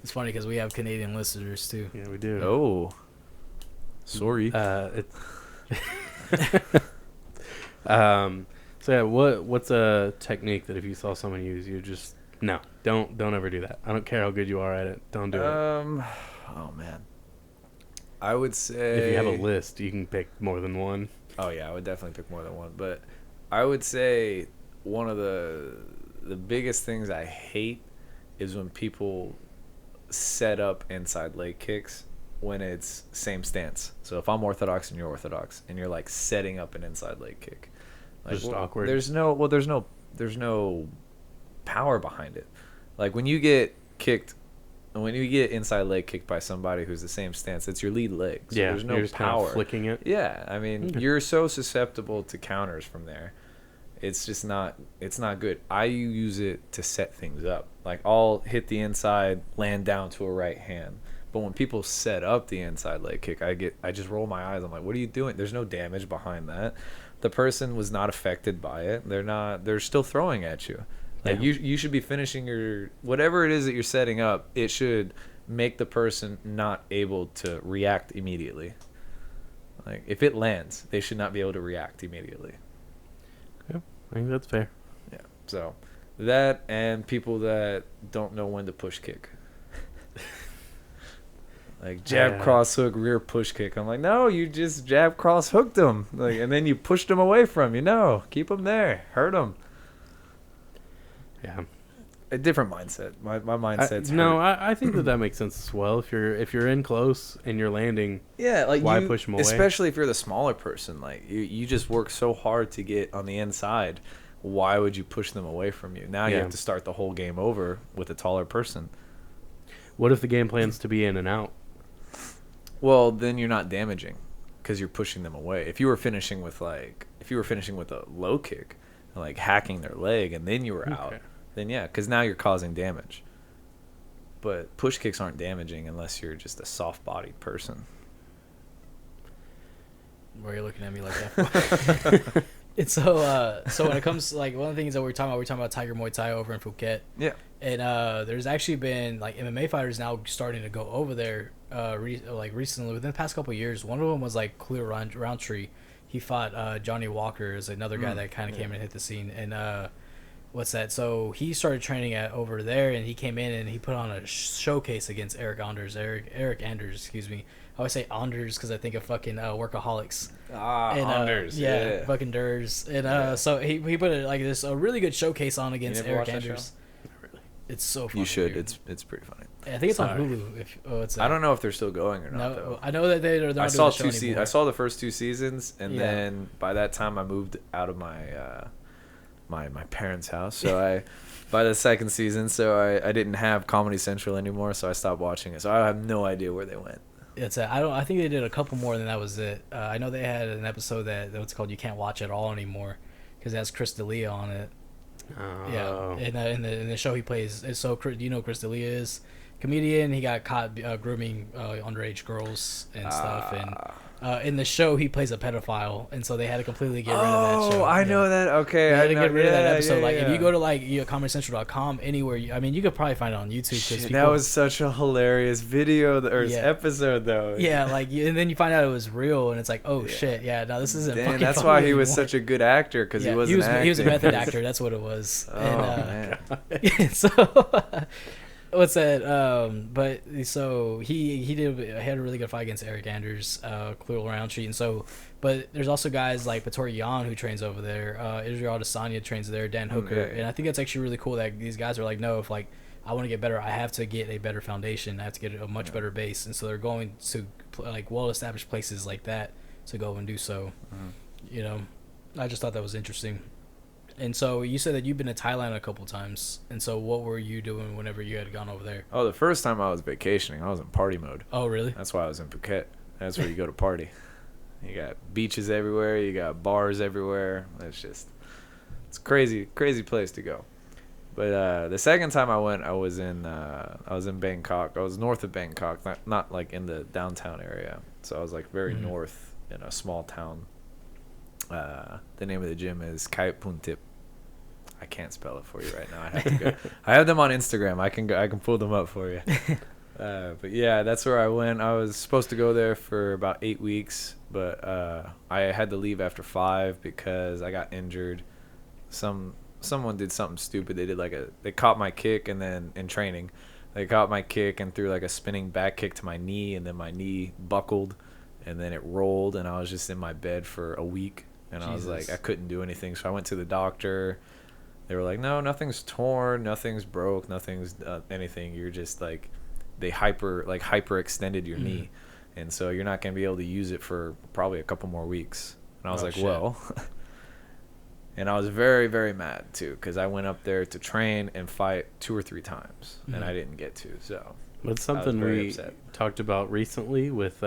It's funny because we have Canadian listeners too. Yeah, we do. Oh. Sorry. So yeah, what's a technique that if you saw someone use, you just don't ever do that. I don't care how good you are at it. Don't do it. Oh man. I would say if you have a list, you can pick more than one. Oh yeah, I would definitely pick more than one. But I would say one of the biggest things I hate is when people set up inside leg kicks when it's same stance. So if I'm orthodox and you're orthodox and you're like setting up an inside leg kick, like, just awkward. There's no power behind it. Like when you get kicked, when you get inside leg kicked by somebody who's the same stance, it's your lead leg. So yeah, there's no you're just power. kind of flicking it. Yeah, I mean, you're so susceptible to counters from there. It's just not good. I use it to set things up. Like I'll hit the inside, land down to a right hand. But when people set up the inside leg kick, I just roll my eyes. I'm like, what are you doing? There's no damage behind that. The person was not affected by it. They're still throwing at you. Like you should be finishing your whatever it is that you're setting up. It should make the person not able to react immediately. Like if it lands, they should not be able to react immediately. Yeah, I think that's fair. Yeah. So that and people that don't know when to push kick. Like jab, cross hook, rear push kick. I'm like, no, you just jab, cross hooked them, like, and then you pushed them away from you. No, keep them there, hurt them. Yeah, a different mindset. My mindset's I think that makes sense as well. If you're in close and you're landing, like why push them away? Especially if you're the smaller person, like you just work so hard to get on the inside. Why would you push them away from you? Now you have to start the whole game over with a taller person. What if the game plan's to be in and out? Well, then you're not damaging because you're pushing them away. If you were finishing with a low kick, like hacking their leg, and then you were out, then because now you're causing damage. But push kicks aren't damaging unless you're just a soft-bodied person. Why are you looking at me like that? It's so when it comes to, like, one of the things that we're talking about Tiger Muay Thai over in Phuket. Yeah. And there's actually been like MMA fighters now starting to go over there recently within the past couple of years. One of them was like Clear Roundtree. He fought Johnny Walker, is another guy that kind of came and hit the scene. And what's that? So he started training over there, and he came in and he put on a showcase against Eric Anders, excuse me. I always say Anders because I think of fucking Workaholics. Anders. Yeah, fucking Durs. And so he put a really good showcase on against Eric Anders. It's so funny. You should. It's pretty funny. Yeah, I think it's on Hulu. I don't know if they're still going or not. Though. I know that they're not doing the show anymore. I saw the first 2 seasons, and then by that time I moved out of my my parents' house. So by the second season, so I didn't have Comedy Central anymore, so I stopped watching it. So I have no idea where they went. I think they did a couple more, and that was it. I know they had an episode that what's called You Can't Watch at All anymore because it has Chris D'Elia on it. Yeah, in the show he plays. So you know who Chris D'Elia is? Comedian. He got caught grooming underage girls and stuff, and In the show, he plays a pedophile, and so they had to completely get rid of that show. Oh, I know that. Okay, They had to I know, get rid of that yeah, episode. yeah, Like, yeah. if you go to like ComedyCentral.com, anywhere, I mean, you could probably find it on YouTube. 'Cause Shit, people, that was such a hilarious video or Yeah. episode though. yeah, like, and then you find out it was real, and it's like, oh shit, yeah, no, this isn't. Damn, fucking that's funny why he was anymore. such a good actor because Yeah, he wasn't acting. he was a method actor. That's what it was. Oh And, man. so what's that? But so he had a really good fight against Eric Anders, clear round sheet, and so. But there's also guys like Pettori Yan who trains over there. Israel Adesanya trains there. Dan Hooker, Okay. and I think that's actually really cool that these guys are like, no, if like I want to get better, I have to get a better foundation. I have to get a much better base, and so they're going to like well-established places like that to go and do so. Mhm. You know, I just thought that was interesting. And so you said that you've been to Thailand a couple times, and so what were you doing whenever you had gone over there? Oh, the first time I was vacationing, I was in party mode. Oh, really? That's why I was in Phuket. That's where you go to party. You got beaches everywhere. You got bars everywhere. It's a crazy place to go. But the second time I went, I was in Bangkok. I was north of Bangkok, not like in the downtown area. So I was like very north in a small town. The name of the gym is Kait Puntip. I can't spell it for you right now. I have to go. I have them on Instagram. I can pull them up for you. But yeah, that's where I went. I was supposed to go there for about 8 weeks, but I had to leave after 5 because I got injured. Someone did something stupid. They caught my kick, and then in training, they caught my kick and threw like a spinning back kick to my knee, and then my knee buckled, and then it rolled, and I was just in my bed for a week, and Jesus. I was like, I couldn't do anything, so I went to the doctor. They were like, no, nothing's torn, nothing's broke, nothing's anything. You're just like, they hyper extended your knee, and so you're not gonna be able to use it for probably a couple more weeks. And I was like, shit. Well, and I was very, very mad too because I went up there to train and fight 2 or 3 times, and I didn't get to. So that's something we talked about recently with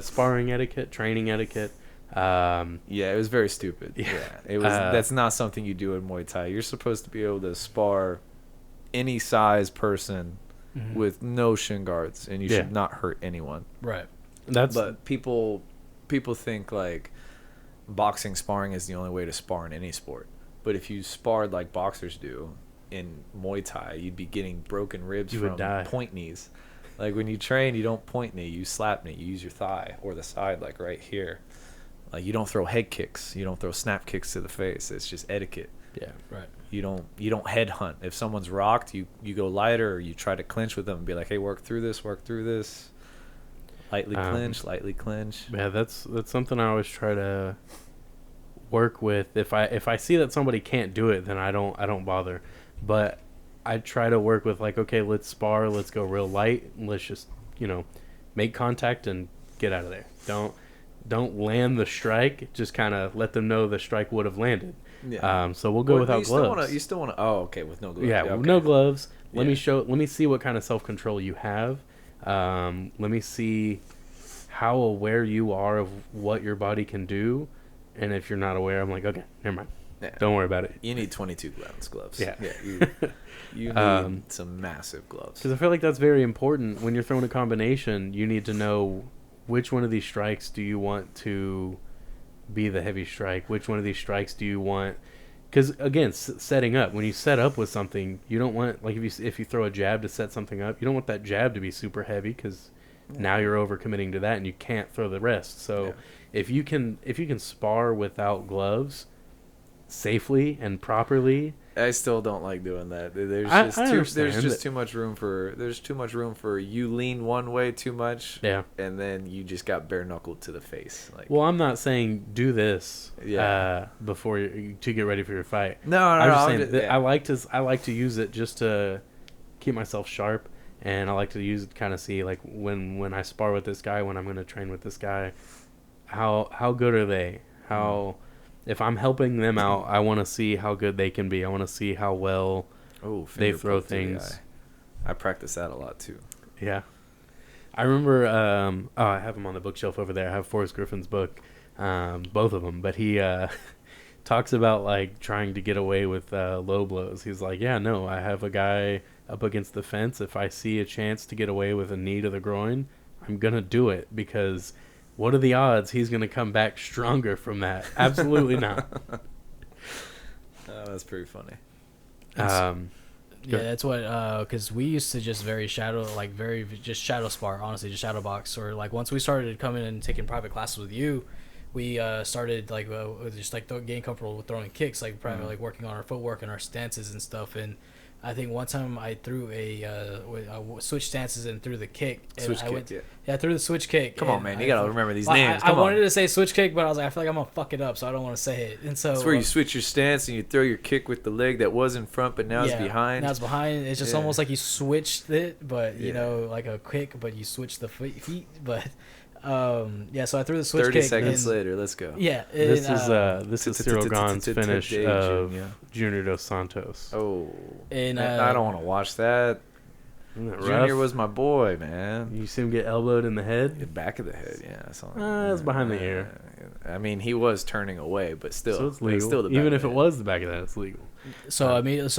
sparring etiquette, training etiquette. Yeah, it was very stupid. Yeah, it was. That's not something you do in Muay Thai. You're supposed to be able to spar any size person with no shin guards, and you should not hurt anyone. Right. But people think like boxing sparring is the only way to spar in any sport. But if you sparred like boxers do in Muay Thai, you'd be getting broken ribs from point knees. Like when you train, you don't point knee, you slap knee. You use your thigh or the side, like right here. Like you don't throw head kicks, you don't throw snap kicks to the face. It's just etiquette. Yeah, right. You don't head hunt. If someone's rocked, you go lighter, or you try to clinch with them and be like, hey, work through this. Lightly clinch. Yeah, that's something I always try to work with. If I see that somebody can't do it, then I don't bother. But I try to work with like, okay, let's spar, let's go real light, let's just make contact and get out of there. Don't land the strike. Just kind of let them know the strike would have landed. Yeah. So we'll go without gloves. You still want to? Oh, okay, with no gloves. Yeah, okay. No gloves. Let me see what kind of self-control you have. Let me see how aware you are of what your body can do, and if you're not aware, I'm like, okay, never mind. Yeah. Don't worry about it. You need 22 gloves. Yeah. You need some massive gloves. Because I feel like that's very important when you're throwing a combination. You need to know which one of these strikes do you want to be the heavy strike. Which one of these strikes do you want? Because again, setting up, when you set up with something, you don't want, like if you throw a jab to set something up, you don't want that jab to be super heavy because now you're overcommitting to that and you can't throw the rest. So if you can spar without gloves safely and properly, I still don't like doing that. There's just too much room for you lean one way too much. Yeah. And then you just got bare knuckled to the face. Like, well, I'm not saying do this before to get ready for your fight. No, I'm just saying that I like to use it just to keep myself sharp, and I like to use it kind of see like when I spar with this guy, when I'm going to train with this guy, how good are they? If I'm helping them out, I want to see how good they can be. I want to see how well they throw things. I practice that a lot too. Yeah. I remember, I have them on the bookshelf over there. I have Forrest Griffin's book, both of them. But he talks about like trying to get away with low blows. He's like, yeah, no, I have a guy up against the fence, if I see a chance to get away with a knee to the groin, I'm going to do it, because what are the odds he's going to come back stronger from that? Absolutely not. Oh, that's pretty funny. Yeah, that's what, because we used to just just shadow spar, honestly, just shadow box. Or like once we started coming and taking private classes with you, we started like just like getting comfortable with throwing kicks, like private, like working on our footwork and our stances and stuff. And I think one time I threw I switched stances and threw the kick. And I threw the switch kick. Come on, man, you gotta remember these names. I wanted to say switch kick, but I was like, I feel like I'm gonna fuck it up, so I don't want to say it. And so it's where you switch your stance and you throw your kick with the leg that was in front, but now it's behind. Now it's behind. It's just almost like you switched it, but you know, like a kick, but you switched the feet. But so I threw the switch 30 kick. 30 seconds later, let's go. Yeah. This is Cyril Gahn's finish of Junior Dos Santos. Oh. And I don't want to watch that. Junior was my boy, man. You see him get elbowed in the head? The back of the head, yeah. I saw it's behind the ear. I mean, he was turning away, but still. So it's legal. Still Even if it was the back of that, it's legal. So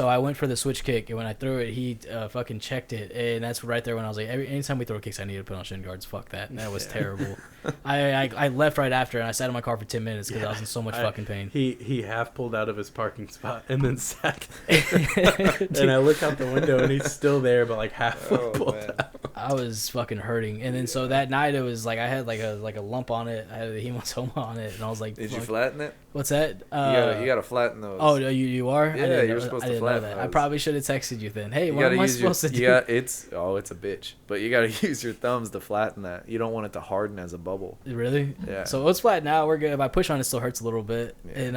I went for the switch kick, and when I threw it, he fucking checked it, and that's right there when I was like, anytime we throw kicks, I need to put on shin guards. Fuck that. That was terrible. I left right after, and I sat in my car for 10 minutes because I was in so much fucking pain. He half pulled out of his parking spot and then sat there. And I look out the window, and he's still there, but like half pulled out. I was fucking hurting, and then so that night it was like I had like a lump on it. I had a hematoma on it, and I was like, "Did you flatten it?" What's that? You gotta flatten those. Oh, you are? Yeah, you're supposed to flatten those. I probably should have texted you then. Hey, what am I supposed to do? It's a bitch. But you gotta use your thumbs to flatten that. You don't want it to harden as a bubble. Really? Yeah. So it's flat now. We're good. If I push on it, still hurts a little bit. Yeah. And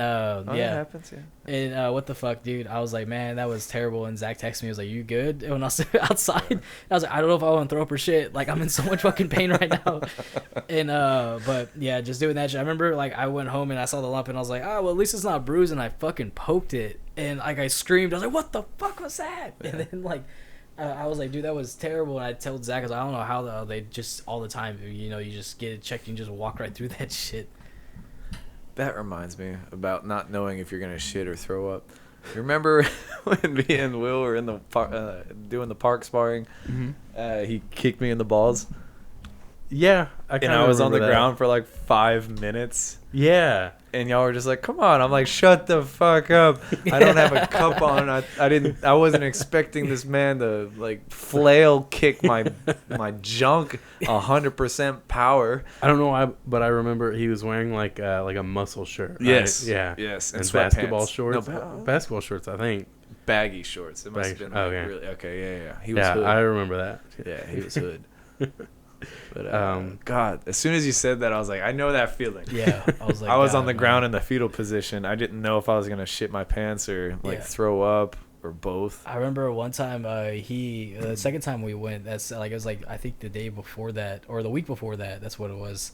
that happens. Yeah. And what the fuck, dude? I was like, man, that was terrible. And Zach texted me. He was like, you good? And when I was outside, I was like, I don't know if I want to throw up or shit. Like, I'm in so much fucking pain right now. And but yeah, just doing that shit. I remember like I went home and I saw the lump and I was like, well, at least it's not bruised. And I fucking poked it. And like I screamed. I was like, what the fuck was that? Yeah. And then like I was like, dude, that was terrible. And I told Zach, I was like, I don't know how they just all the time, you just get it checked and you just walk right through that shit. That reminds me about not knowing if you're gonna shit or throw up. You remember when me and Will were in the doing the park sparring? Mm-hmm. He kicked me in the balls. Yeah, I was on the ground for like 5 minutes. Yeah. And y'all were just like, come on. I'm like, shut the fuck up. I don't have a cup on. I wasn't expecting this man to like flail kick my junk 100% power. I don't know why, but I remember he was wearing like a muscle shirt. Right? Yes. Yeah. Yes. And basketball shorts. No, basketball shorts, I think. Baggy shorts. It must have been like really okay. Yeah. He was hood. I remember that. Yeah, he was hood. But God, as soon as you said that, I was like, I know that feeling. Yeah, I was like, I was on the ground in the fetal position. I didn't know if I was gonna shit my pants or like throw up or both. I remember one time the second time we went, that's like it was like I think the day before that or the week before that. That's what it was.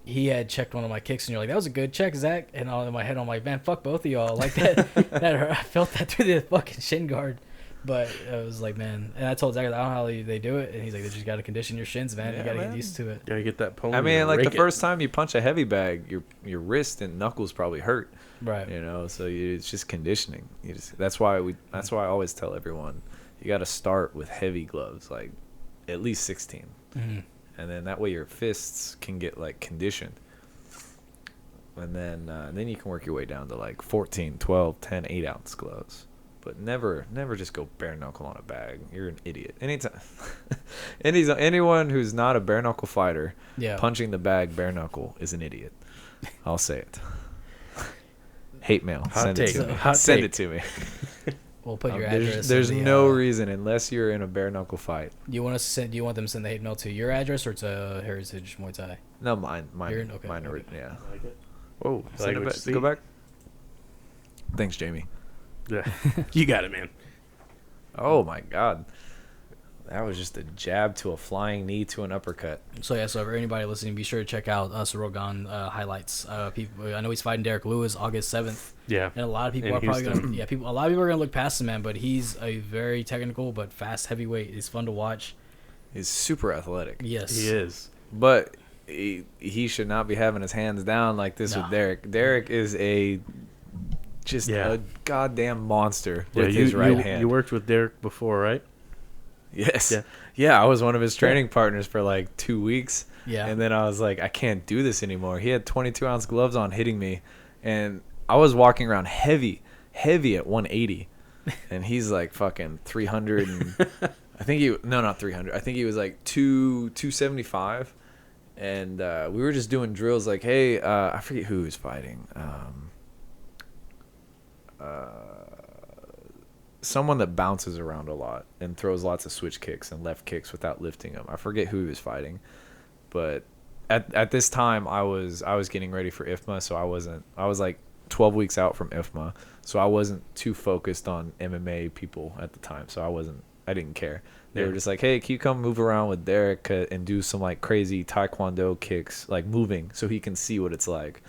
He had checked one of my kicks, and you're like, "That was a good check, Zach." And all in my head, I'm like, "Man, fuck both of y'all." Like that, that hurt. I felt that through the fucking shin guard. But it was like, man, and I told Zach, I don't know how they do it, and he's like, they just got to condition your shins, man. You got to get used to it. Gotta get that pulling. I mean, like the first time you punch a heavy bag, your wrist and knuckles probably hurt, right? So it's just conditioning. That's why I always tell everyone, you got to start with heavy gloves, like at least 16, and then that way your fists can get like conditioned, and then you can work your way down to like 14, 12, 10, 8-ounce gloves. But never just go bare knuckle on a bag. You're an idiot. Anyone who's not a bare knuckle fighter, punching the bag bare knuckle is an idiot. I'll say it. Hate mail. Send it to me. We'll put your address. There's no reason unless you're in a bare knuckle fight. Do you want them to send the hate mail to your address or to Heritage Muay Thai? No, mine. Okay. Mine. Okay. Yeah. I like it. Whoa. Send it back. Go back. Thanks, Jamie. Yeah, you got it, man. Oh my God, that was just a jab to a flying knee to an uppercut. So for anybody listening, be sure to check out Cyril Gahn highlights. People, I know he's fighting Derek Lewis August 7th. Yeah, and a lot of people are probably gonna. Yeah, a lot of people are gonna look past him, man. But he's a very technical but fast heavyweight. He's fun to watch. He's super athletic. Yes, he is. But he should not be having his hands down like this with Derek. Derek is a just Yeah. a goddamn monster Yeah, with his right hand. You worked with Derek before, right? Yes. Yeah. Yeah, I was one of his training partners for like 2 weeks. Yeah. And then I was like, I can't do this anymore. He had 22-ounce gloves on hitting me. And I was walking around heavy at 180. And he's like fucking 300 and I think not 300. I think he was like 275. And we were just doing drills like, hey, I forget who he was fighting. Someone that bounces around a lot and throws lots of switch kicks and left kicks without lifting them. I forget who he was fighting, but at this time I was getting ready for IFMA, so I was like 12 weeks out from IFMA, so I wasn't too focused on MMA people at the time, so I didn't care. They were just like, hey, can you come move around with Derek and do some like crazy taekwondo kicks, like moving, so he can see what it's like.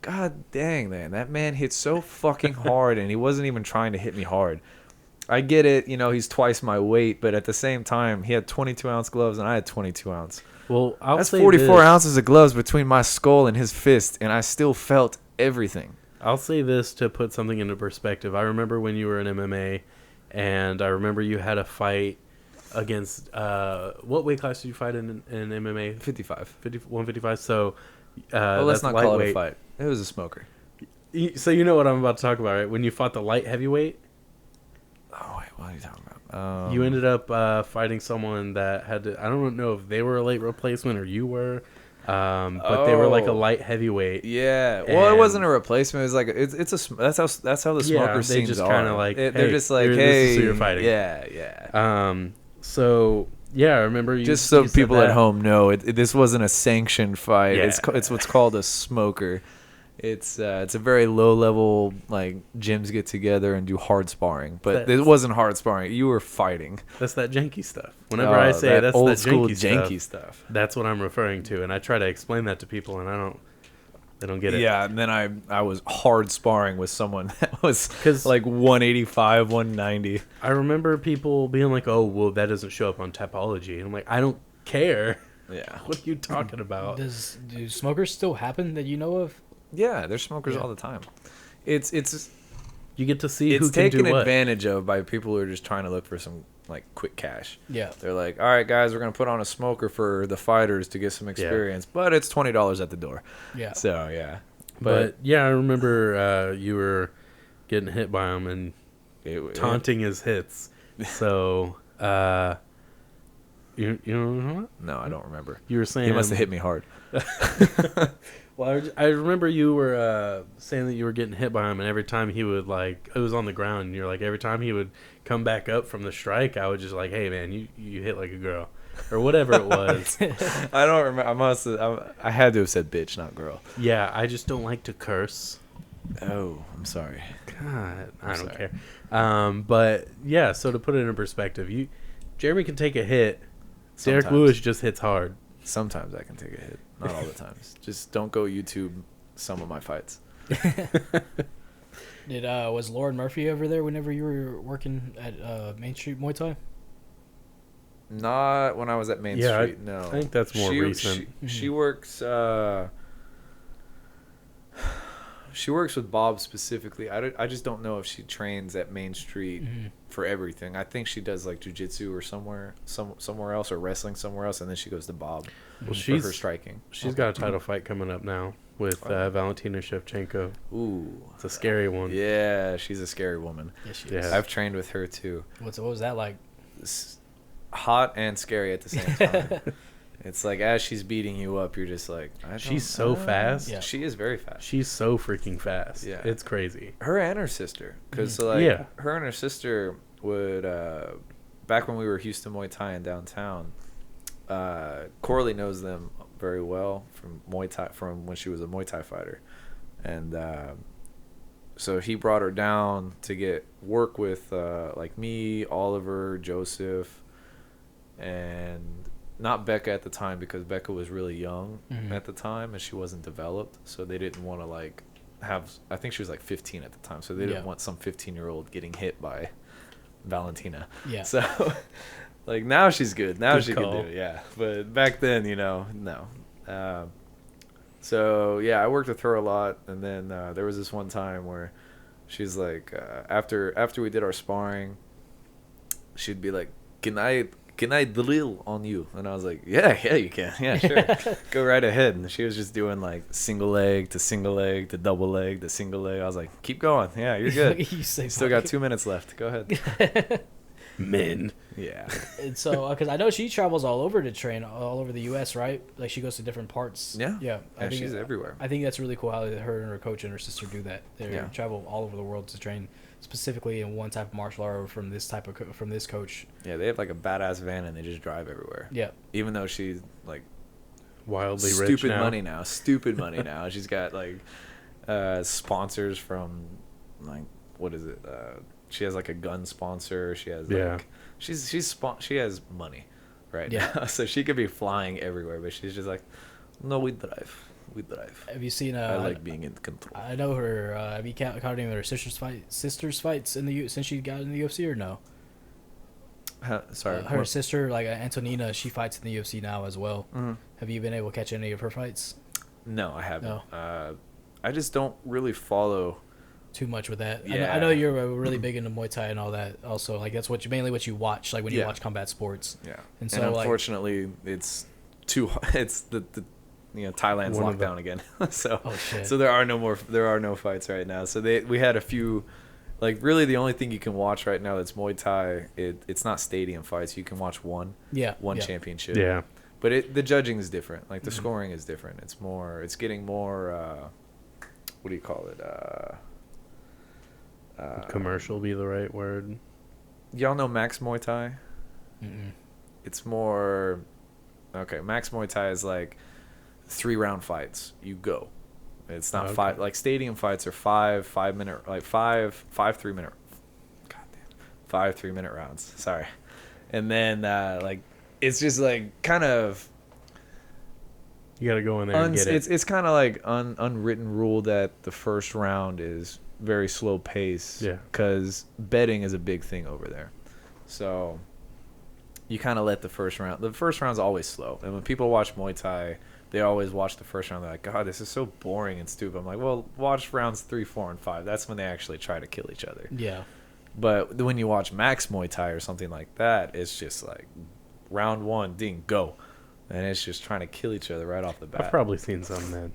God dang, man, that man hits so fucking hard, and he wasn't even trying to hit me hard. I get it, he's twice my weight, but at the same time, he had 22-ounce gloves and I had 22-ounce. Well, That's 44 ounces of gloves between my skull and his fist, and I still felt everything. I'll say this to put something into perspective. I remember when you were in MMA, and I remember you had a fight against what weight class did you fight in MMA? 55. 155. So Let's that's not call it a lightweight. fight. It was a smoker. So you know what I'm about to talk about, right? When you fought the light heavyweight, Oh, wait, what are you talking about? you ended up fighting someone that had to, I don't know if they were a late replacement or you were, but they were like a light heavyweight. Yeah. Well, it wasn't a replacement. It was like that's how the smoker they scenes just are. kind of like, they're hey, just like, this hey, is who you're fighting. Yeah. So yeah, I remember you. Just so you said people at that. home know, this wasn't a sanctioned fight. Yeah. It's what's called a smoker. It's a very low level, like gyms get together and do hard sparring, but it wasn't hard sparring. You were fighting. That's that janky stuff. Whenever I say that's old that school janky stuff, that's what I'm referring to, and I try to explain that to people, and they don't get it. Yeah, and then I was hard sparring with someone that was 'Cause like 185, 190. I remember people being like, "Oh, well, that doesn't show up on Tapology," and I'm like, I don't care. Yeah. What are you talking about? Do smokers still happen that you know of? Yeah, there's smokers all the time. It's You get to see who can taken do what. advantage of by people who are just trying to look for some like quick cash. Yeah. They're like, all right, guys, we're gonna put on a smoker for the fighters to get some experience, but it's $20 at the door. Yeah. So yeah, But yeah, I remember you were getting hit by him and taunting his hits. So you know what? No, I don't remember. You were saying He must have hit me hard. Well, I remember you were saying that you were getting hit by him, and every time he would, like, it was on the ground, and you're like, every time he would come back up from the strike, I would just like, hey, man, you hit like a girl, or whatever it was. I don't remember. I had to have said bitch, not girl. Yeah, I just don't like to curse. Oh, I'm sorry. God, I don't sorry. care. But yeah, so to put it in perspective, Jeremy can take a hit. Derek Sometimes. Lewis just hits hard. Sometimes I can take a hit. Not all the times. Just don't go YouTube some of my fights. Was Lauren Murphy over there whenever you were working at Main Street Muay Thai? Not when I was at Main Street. No, I think that's more recent. She works. She works with Bob specifically. I just don't know if she trains at Main Street for everything. I think she does like jiu-jitsu or somewhere else, or wrestling somewhere else, and then she goes to Bob for her striking. She's got a title fight coming up now with Valentina Shevchenko. Ooh, It's a scary one. yeah, she's a scary woman. Yes, she Yeah. is. I've trained with her too. What was that like? It's hot and scary at the same time. It's like as she's beating you up, you're just like, She's so fast. Yeah. She is very fast. She's so freaking fast. Yeah. It's crazy. Her and her sister, because Yeah. her and her sister would back when we were Houston Muay Thai in downtown. Corley knows them very well from Muay Thai, from when she was a Muay Thai fighter, and so he brought her down to get work with like me, Oliver, Joseph, and not Becca at the time, because Becca was really young at the time and she wasn't developed, so they didn't want to like have, I think she was like 15 at the time, so they didn't want some 15-year-old getting hit by Valentina. Yeah. So like now she's good. Now Good she call. can do it. Yeah. But back then, no. So yeah, I worked with her a lot, and then there was this one time where She's like, after we did our sparring, she'd be like, can I drill on you? And I was like, yeah, you can. Yeah, sure. Go right ahead. And she was just doing like single leg to double leg to single leg. I was like, keep going. Yeah, you're good. You say Still got 2 minutes left. Go ahead. Men. Yeah. And so, because I know she travels all over to train, all over the U.S., right? Like she goes to different parts. Yeah. Yeah. Yeah, she's everywhere. I think that's really cool how her and her coach and her sister do that. They travel all over the world to train specifically in one type of martial art from this type of from this coach. Yeah, they have like a badass van and they just drive everywhere. Yeah. Even though she's like Wildly rich now. Stupid money now. She's got like sponsors from like, what is it? She has like a gun sponsor. She has like she has money right now. So she could be flying everywhere, but she's just like, no, we drive. Have you seen? I like being in control. I know her. Have you caught any of her sisters fights in the since she got in the UFC or no? Sorry, her sister, like Antonina, she fights in the UFC now as well. Mm-hmm. Have you been able to catch any of her fights? No, I haven't. No. I just don't really follow too much with that. Yeah. I know you're really big into Muay Thai and all that. Also, like that's mainly what you watch, like when you watch combat sports. Yeah, and so unfortunately, it's the Thailand's locked down again. So so there are no fights right now. So we had a few, like really the only thing you can watch right now that's Muay Thai. It's not stadium fights. You can watch one championship. Yeah. But the judging is different. Like the scoring is different. It's getting more. What do you call it? Commercial be the right word. Y'all know Max Muay Thai? Mm-mm. It's more. Okay, Max Muay Thai is like 3-round fights. You go. It's not five. Like stadium fights are 5 minute, like 5 3-minute. Goddamn, 5 3-minute rounds. Sorry, and then like it's just like kind of. You got to go in there and get it. It's kind of like unwritten rule that the first round is very slow pace. Yeah. Because betting is a big thing over there, so you kind of let the first round. The first round's always slow, and when people watch Muay Thai, they always watch the first round. They're like, God, this is so boring and stupid. I'm like, well, watch rounds 3, 4, and 5. That's when they actually try to kill each other. Yeah. But when you watch Max Muay Thai or something like that, it's just like round 1, ding, go. And it's just trying to kill each other right off the bat. I've probably seen some then.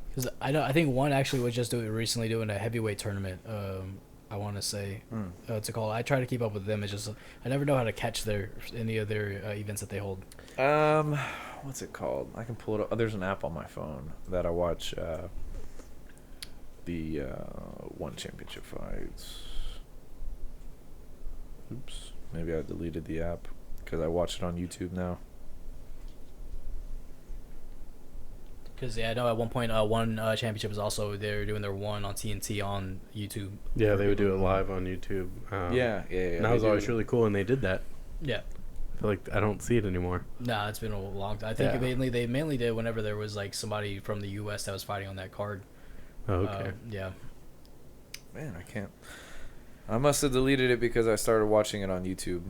Because I think one actually was just recently doing a heavyweight tournament. I want to say it's called. I try to keep up with them. It's just I never know how to catch any of their events that they hold. What's it called? I can pull it up. There's an app on my phone that I watch the one championship fights. Oops, maybe I deleted the app because I watch it on YouTube now. Because I know at one point one championship is also they're doing their one on TNT on YouTube. Yeah, they would do it live on YouTube. Yeah. And that was always really cool, and they did that. Yeah. I feel like I don't see it anymore. Nah, it's been a long time. I think they mainly did whenever there was like somebody from the U.S. that was fighting on that card. Oh, okay. Yeah. Man, I can't. I must have deleted it because I started watching it on YouTube.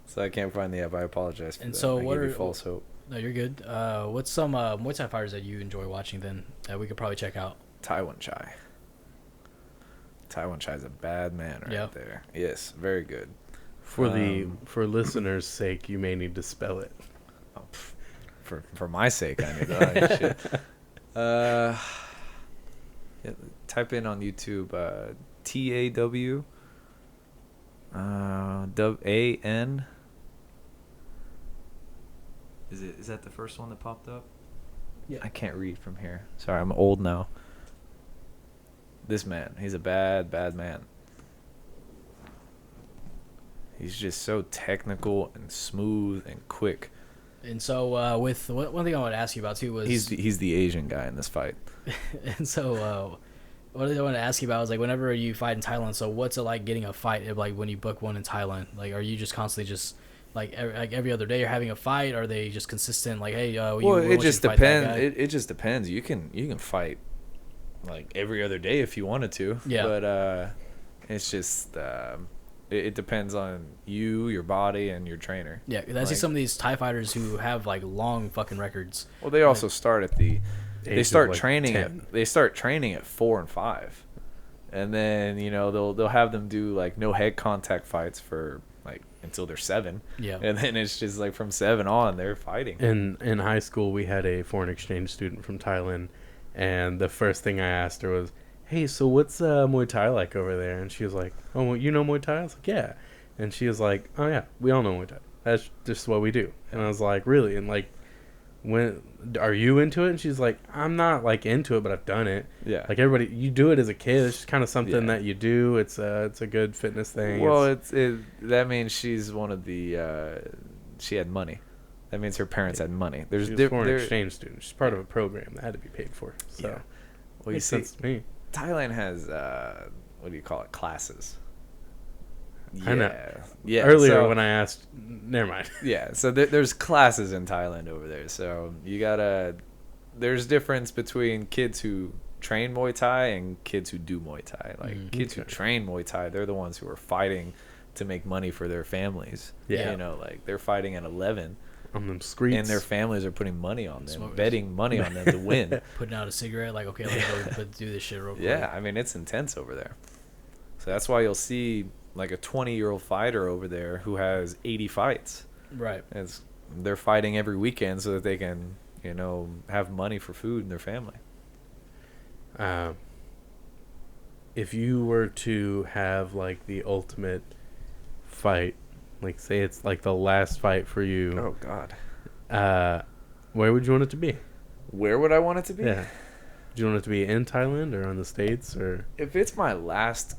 So I can't find the app. I apologize for that. So I what gave are you false hope? No, you're good. What's some Muay Thai fighters that you enjoy watching then that we could probably check out? Taiwan Chai. Taiwan Chai is a bad man there. Yes, very good. For listeners' sake, you may need to spell it. Oh, for my sake, I mean, shit. Type in on YouTube TAW AN. Is that the first one that popped up? Yeah. I can't read from here. Sorry, I'm old now. This man, he's a bad man. He's just so technical and smooth and quick. And so with one thing I wanted to ask you about too was he's the Asian guy in this fight. And so what I wanted to ask you about was like whenever you fight in Thailand. So what's it like getting a fight? Like when you book one in Thailand, like are you just constantly just like every other day you're having a fight? Are they just consistent? Like hey, it just depends. It just depends. You can fight like every other day if you wanted to. Yeah. But it's just it depends on you, your body, and your trainer. Yeah, I see some of these Thai fighters who have like long fucking records. Well, they also start at they start training 10. they start training at 4 and 5. And then, you know, they'll have them do like no head contact fights for like until they're 7. Yeah. And then it's just like from 7 on, they're fighting. In high school, we had a foreign exchange student from Thailand, and the first thing I asked her was, "Hey, so what's Muay Thai like over there?" And she was like, "Oh, well, you know Muay Thai?" I was like, "Yeah." And she was like, "Oh yeah, we all know Muay Thai. That's just what we do." And I was like, "Really?" And like, when are you into it? And she's like, "I'm not like into it, but I've done it." Yeah. Like everybody, you do it as a kid. It's just kind of something Yeah. that you do. It's a good fitness thing. Well, that means she's one of the she had money. That means her parents had money. There's She was a foreign exchange student. She's part of a program that had to be paid for. So, Yeah. Well, you makes see, sense to me. Thailand has what do you call it? Classes. I know. Yeah. Earlier so- when I asked, never mind. Yeah, so there's classes in Thailand over there. So you gotta. There's difference between kids who train Muay Thai and kids who do Muay Thai. Like kids who Okay. train Muay Thai, they're the ones who are fighting to make money for their families. Yeah. You know, like they're fighting at 11, On them streets. and their families are putting money on them, Smokers. betting money on them to win. Putting out a cigarette, like, okay, let's do this shit real quick. Yeah, I mean it's intense over there. So that's why you'll see like a 20-year-old fighter over there who has 80 fights. Right. They're fighting every weekend so that they can, you know, have money for food and their family. If you were to have like the ultimate fight, like say it's like the last fight for you, Oh God, where would you want it to be? where would I want it to be? Yeah. Do you want it to be in Thailand or in the States or? If it's my last,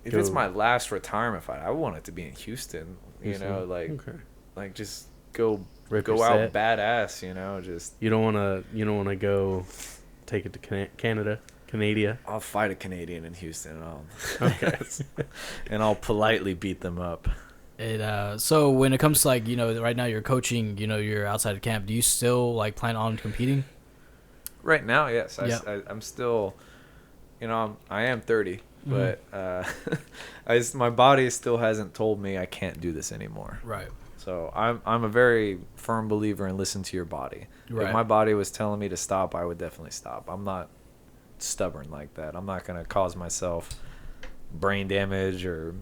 retirement fight, I want it to be in Houston. You know, okay. like just go Rip go your out set. badass. You know, just You don't want to go take it to Canada. I'll fight a Canadian in Houston. And I'll Okay. and I'll politely beat them up. So when it comes to like, you know, right now you're coaching, you know, you're outside of camp. Do you still like plan on competing? Right now, yes. Yeah. I'm still, you know, I am 30, Mhm. but my body still hasn't told me I can't do this anymore. Right. So I'm a very firm believer in listen to your body. Right. If my body was telling me to stop, I would definitely stop. I'm not stubborn like that. I'm not going to cause myself brain damage or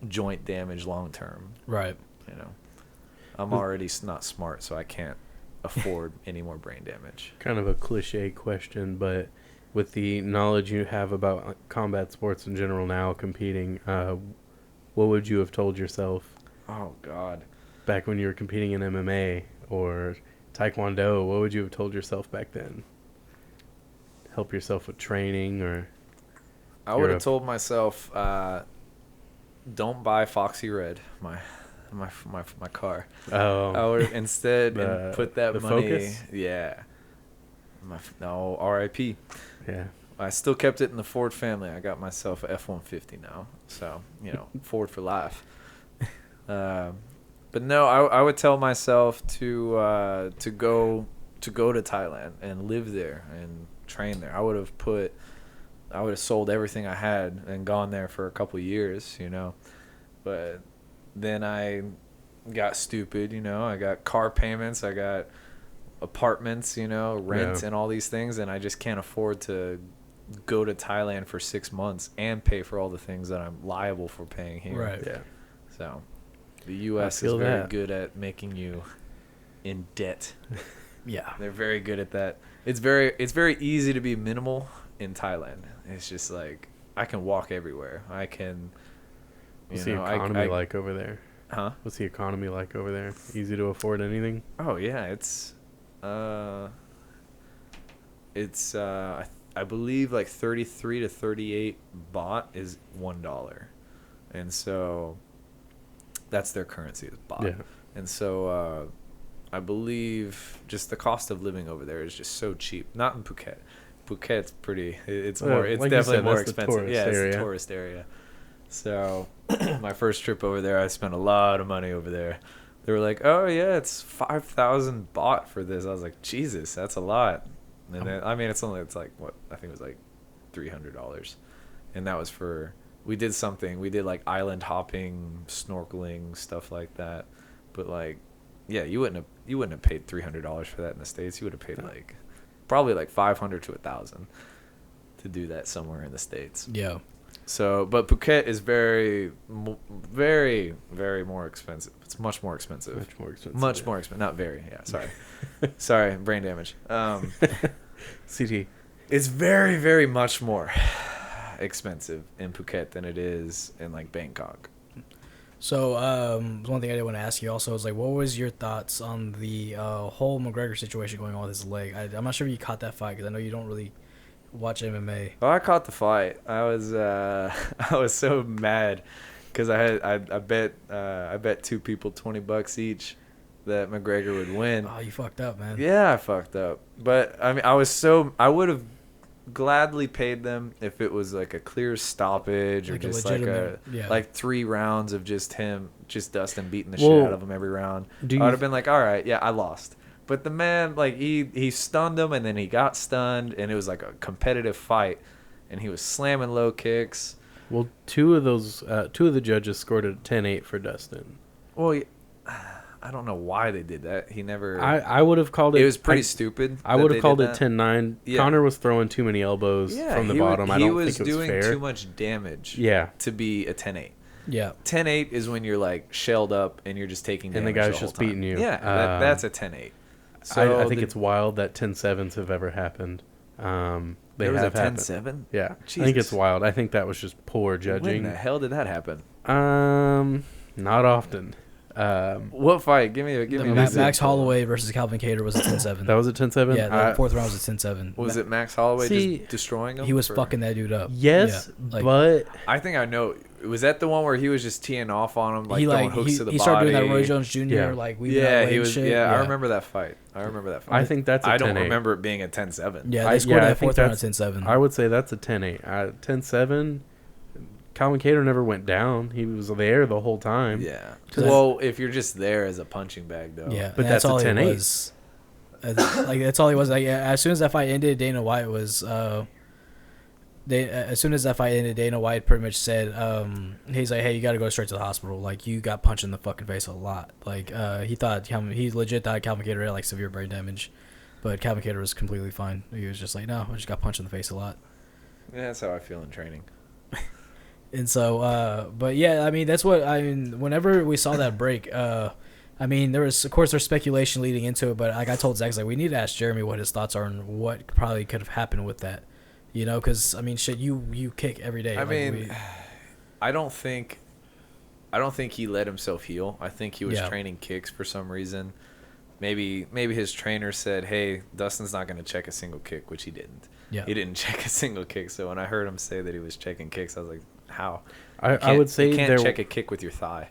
joint damage long term. Right. You know, I'm already not smart, so I can't afford any more brain damage. Kind of a cliche question, but with the knowledge you have about combat sports in general now, competing, what would you have told yourself Oh God. back when you were competing in MMA or Taekwondo? What would you have told yourself back then? Help yourself with training or? I would have told myself, don't buy Foxy Red, my car. Oh, I would instead The- put that the money. Focus? Yeah. No, R.I.P. yeah. I still kept it in the Ford family. I got myself a F-150 now, so you know, Ford for life. But no, I would tell myself to go to Thailand and live there and train there. I would have sold everything I had and gone there for a couple of years, you know. But then I got stupid, you know. I got car payments, I got apartments, you know, rent and all these things, and I just can't afford to go to Thailand for 6 months and pay for all the things that I'm liable for paying here. Right. Yeah. So the U.S. is feel very that. good at making you in debt. Yeah. They're very good at that. It's very easy to be minimal in Thailand. It's just like I can walk everywhere. I can. What's the economy like over there? Huh? What's the economy like over there? Easy to afford anything? Oh yeah, I believe like 33 to 38 baht is $1, and so that's their currency is baht. Yeah. And so I believe just the cost of living over there is just so cheap. Not in Phuket. Phuket's pretty. It's more. It's like you definitely said, more that's the expensive. tourist Yeah, it's area. the tourist area. So my first trip over there, I spent a lot of money over there. They were like, "Oh yeah, it's 5,000 baht for this." I was like, "Jesus, that's a lot." And then I mean, it's like what I think it was like $300, and that was for we did like island hopping, snorkeling, stuff like that. But like, yeah, you wouldn't have paid $300 for that in the States. You would have paid like probably like 500 to 1,000. to do that somewhere in the States. Yeah. So, but Phuket is very, very more expensive. It's much more expensive. Much more expensive. Much more expensive. Not very. Yeah. Sorry. Sorry. Brain damage. CT. It's very, very much more expensive in Phuket than it is in like Bangkok. So, one thing I did want to ask you also is like, what was your thoughts on the whole McGregor situation going on with his leg? I'm not sure if you caught that fight because I know you don't really watch MMA. Oh, I caught the fight. I was I was so mad because I bet two people $20 each that McGregor would win. Oh, you fucked up, man. Yeah, I fucked up. But I mean, I would have gladly paid them if it was like a clear stoppage or Like a just like yeah. like 3 rounds of just Dustin beating the shit out of him every round. I would have been like, all right, yeah, I lost. But the man, like, he stunned him and then he got stunned and it was like a competitive fight and he was slamming low kicks. Well, two of the judges scored a 10-8 for Dustin. Well, I don't know why they did that. He never. I would have called it. It was pretty stupid. I would have called it 10-9. Yeah. Connor was throwing too many elbows from the bottom. I don't think it was fair. He was doing too much damage. Yeah. To be a 10-8. Yeah. 10-8 is when you're like shelled up and you're just taking damage. And the guy's whole just time. beating you. Yeah, that's a 10-8. So I think it's wild that 10-7s have ever happened. There was a 10-7? Yeah. Jesus. I think it's wild. I think that was just poor judging. When the hell did that happen? Not often. What fight? Give me Max Holloway versus Calvin Kattar was a 10-7. That was a 10-7? Yeah, the fourth round was a 10-7. Was it Max Holloway just destroying him? He was fucking that dude up. Yes, yeah, but I think I know. Was that the one where he was just teeing off on him, like throwing hooks to the body? He started doing that Roy Jones Jr. Yeah. like he was. Shit. Yeah, I remember that fight. I think that's a 10-8. I don't remember it being a 10-7. Yeah, they scored that fourth round at 10-7. I would say that's a 10-8. 10-7. Calvin Kattar never went down. He was there the whole time. Yeah. Well, if you're just there as a punching bag, though. Yeah, but that's a 10-8. Like that's all he was. Like as soon as that fight ended, Dana White was. As soon as that fight ended, Dana White pretty much said, he's like, hey, you got to go straight to the hospital. Like, you got punched in the fucking face a lot. Like, he legit thought Calvin Kattar had, like, severe brain damage. But Calvin Kattar was completely fine. He was just like, no, I just got punched in the face a lot. Yeah, that's how I feel in training. And so, but yeah, I mean, that's what, I mean, whenever we saw that break, I mean, there's speculation leading into it, but like I told Zach, like, we need to ask Jeremy what his thoughts are and what probably could have happened with that. You know, because I mean, shit, you kick every day. I mean, I don't think he let himself heal. I think he was training kicks for some reason. Maybe his trainer said, "Hey, Dustin's not going to check a single kick," which he didn't. Yeah, he didn't check a single kick. So when I heard him say that he was checking kicks, I was like, "How?" I would say you can't check a kick with your thigh.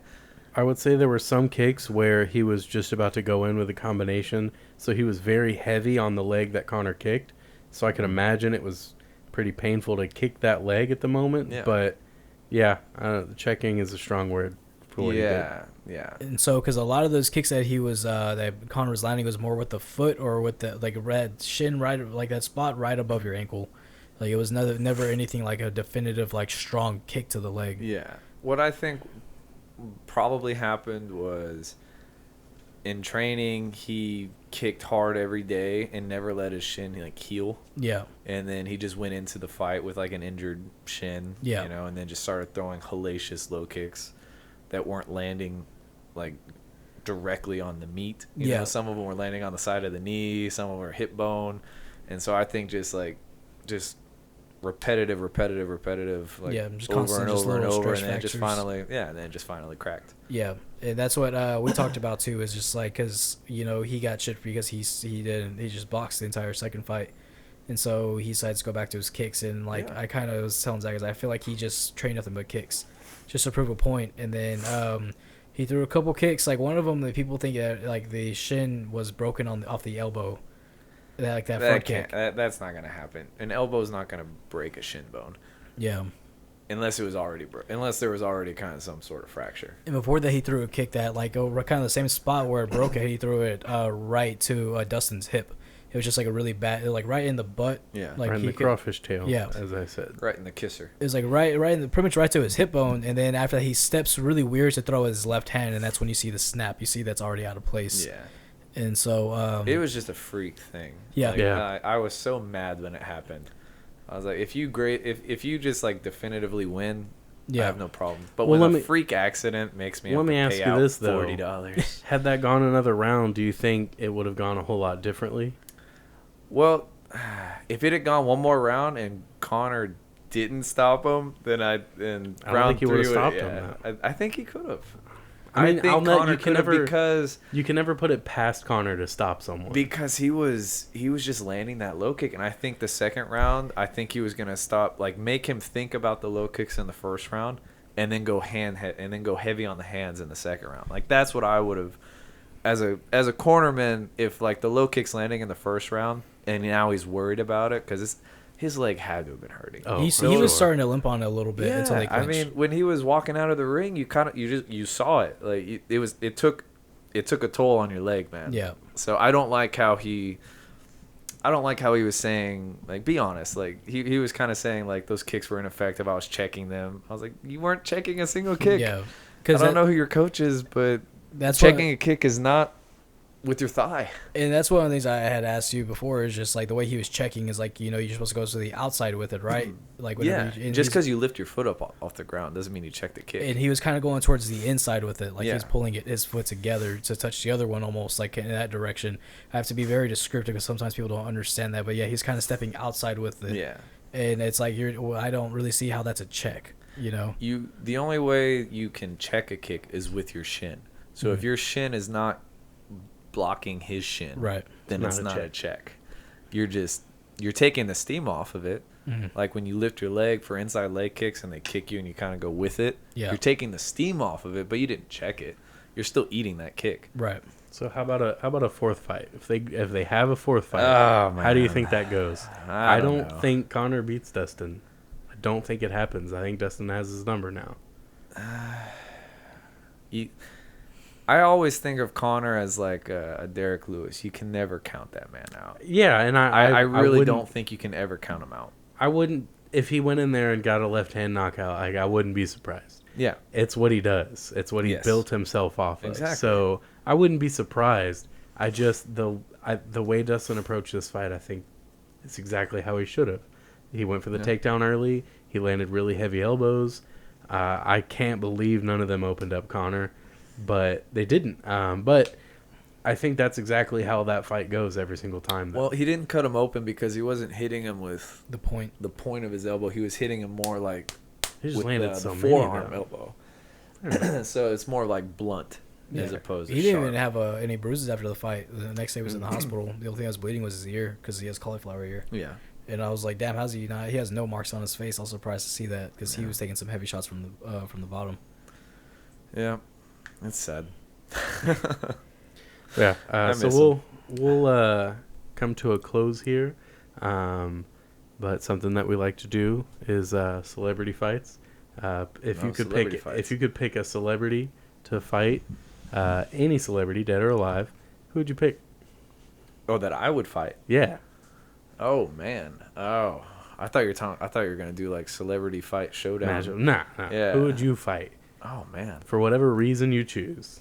I would say there were some kicks where he was just about to go in with a combination, so he was very heavy on the leg that Connor kicked. So I can imagine it was pretty painful to kick that leg at the moment, but checking is a strong word for what he did. Yeah. And so, because a lot of those kicks that he was that Connor was landing was more with the foot or with the like red shin, right, like that spot right above your ankle. Like it was never anything like a definitive like strong kick to the leg. Yeah. What I think probably happened was in training he kicked hard every day and never let his shin like heal. Yeah. And then he just went into the fight with like an injured shin. Yeah. You know, and then just started throwing hellacious low kicks that weren't landing like directly on the meat. You know, some of them were landing on the side of the knee, some of them were hip bone. And so I think just repetitive like just over and over and over, and then fractures. just finally cracked. Yeah, and that's what we talked about too. Is just like because you know he got shit because he just boxed the entire second fight, and so he decided to go back to his kicks. And like I kind of was telling Zach, I feel like he just trained nothing but kicks, just to prove a point. And then he threw a couple kicks. Like one of them, that people think that like the shin was broken off the elbow. That front kick. That's not gonna happen. An elbow's not gonna break a shin bone. Yeah. Unless there was already kind of some sort of fracture. And before that, he threw a kick that like over kind of the same spot where it broke it. He threw it right to Dustin's hip. It was just like a really bad, like right in the butt. Yeah. Like right in the crawfish tail. Yeah. As I said. Right in the kisser. It was like right in pretty much right to his hip bone. And then after that, he steps really weird to throw his left hand, and that's when you see the snap. You see that's already out of place. Yeah. And so it was just a freak thing. Yeah. I was so mad when it happened. I was like, if you just like definitively win, I Yeah. have no problem. But Well, when let a me- freak accident makes me let have me to ask pay you out this, though. $40. Had that gone another round, do you think it would have gone a whole lot differently? Well, if it had gone one more round and Connor didn't stop him, then I don't round think he 3 would've would stopped yeah, him, I think he could have. I mean, think I'll let- Connor you can could have never- because You can never put it past Connor to stop someone. he was just landing that low kick, and I think the second round, I think he was gonna stop, like make him think about the low kicks in the first round, and then go heavy on the hands in the second round. Like that's what I would have, as a cornerman, if like the low kick's landing in the first round, and now he's worried about it because his leg had to have been hurting. Oh, he for was sure. starting to limp on it a little bit until they I clinched. mean, when he was walking out of the ring, you saw it. Like it took a toll on your leg, man. Yeah. So I don't like how he was saying, like, be honest. Like he was kind of saying like those kicks were ineffective. I was checking them. I was like, you weren't checking a single kick. Yeah. I don't know who your coach is, but that's checking a kick is not with your thigh. And that's one of the things I had asked you before is just like the way he was checking is like, you're supposed to go to the outside with it, right? Like whenever Yeah. Just because you lift your foot up off the ground doesn't mean you check the kick. and he was kind of going towards the inside with it, like Yeah. he's pulling his foot together to touch the other one, almost like in that direction. I have to be very descriptive because sometimes people don't understand that, but yeah, he's kind of stepping outside with it. Yeah. And it's like I don't really see how that's a check, The only way you can check a kick is with your shin. So if your shin is not blocking his shin, Right. then It's it's not not a a check. You're taking the steam off of it. Like when you lift your leg for inside leg kicks and they kick you and you kind of go with it. Yeah. You're taking the steam off of it, but you didn't check it. You're still eating that kick. Right. So how about a fourth fight? If they have a fourth fight, Oh, how do you man. think that goes? I I don't don't know. think Connor beats Dustin. I don't think it happens. I think Dustin has his number now. I always think of Connor as like a Derek Lewis. You can never count that man out. Yeah, and I really wouldn't- don't think you can ever count him out. I wouldn't. If he went in there and got a left hand knockout, I wouldn't be surprised. Yeah. It's what he does. It's what he Yes. built himself off of. Exactly. So I wouldn't be surprised. I just the way Dustin approached this fight, I think it's exactly how he should have. He went for the takedown early. He landed really heavy elbows. I can't believe none of them opened up Connor, but they didn't. But I think that's exactly how that fight goes every single time. Though. Well, he didn't cut him open because he wasn't hitting him with The point. the point of his elbow. He was hitting him more like he just with landed the so many. forearm though. elbow. So it's more like blunt as opposed to He didn't sharp. even have any bruises after the fight. The next day he was in the hospital. The only thing that was bleeding was his ear because he has cauliflower ear. Yeah. And I was like, damn, how's he not? He has no marks on his face. I was surprised to see that because he was taking some heavy shots from the bottom. Yeah. It's sad. Yeah. I So miss we'll come to a close here. But something that we like to do is celebrity fights. If you could pick a celebrity to fight, any celebrity, dead or alive, who would you pick? Oh, that I would fight. Yeah. Oh man. Oh, I thought you were gonna do like celebrity fight showdown. Imagine. Nah. Yeah. Who would you fight Oh man. for whatever reason you choose?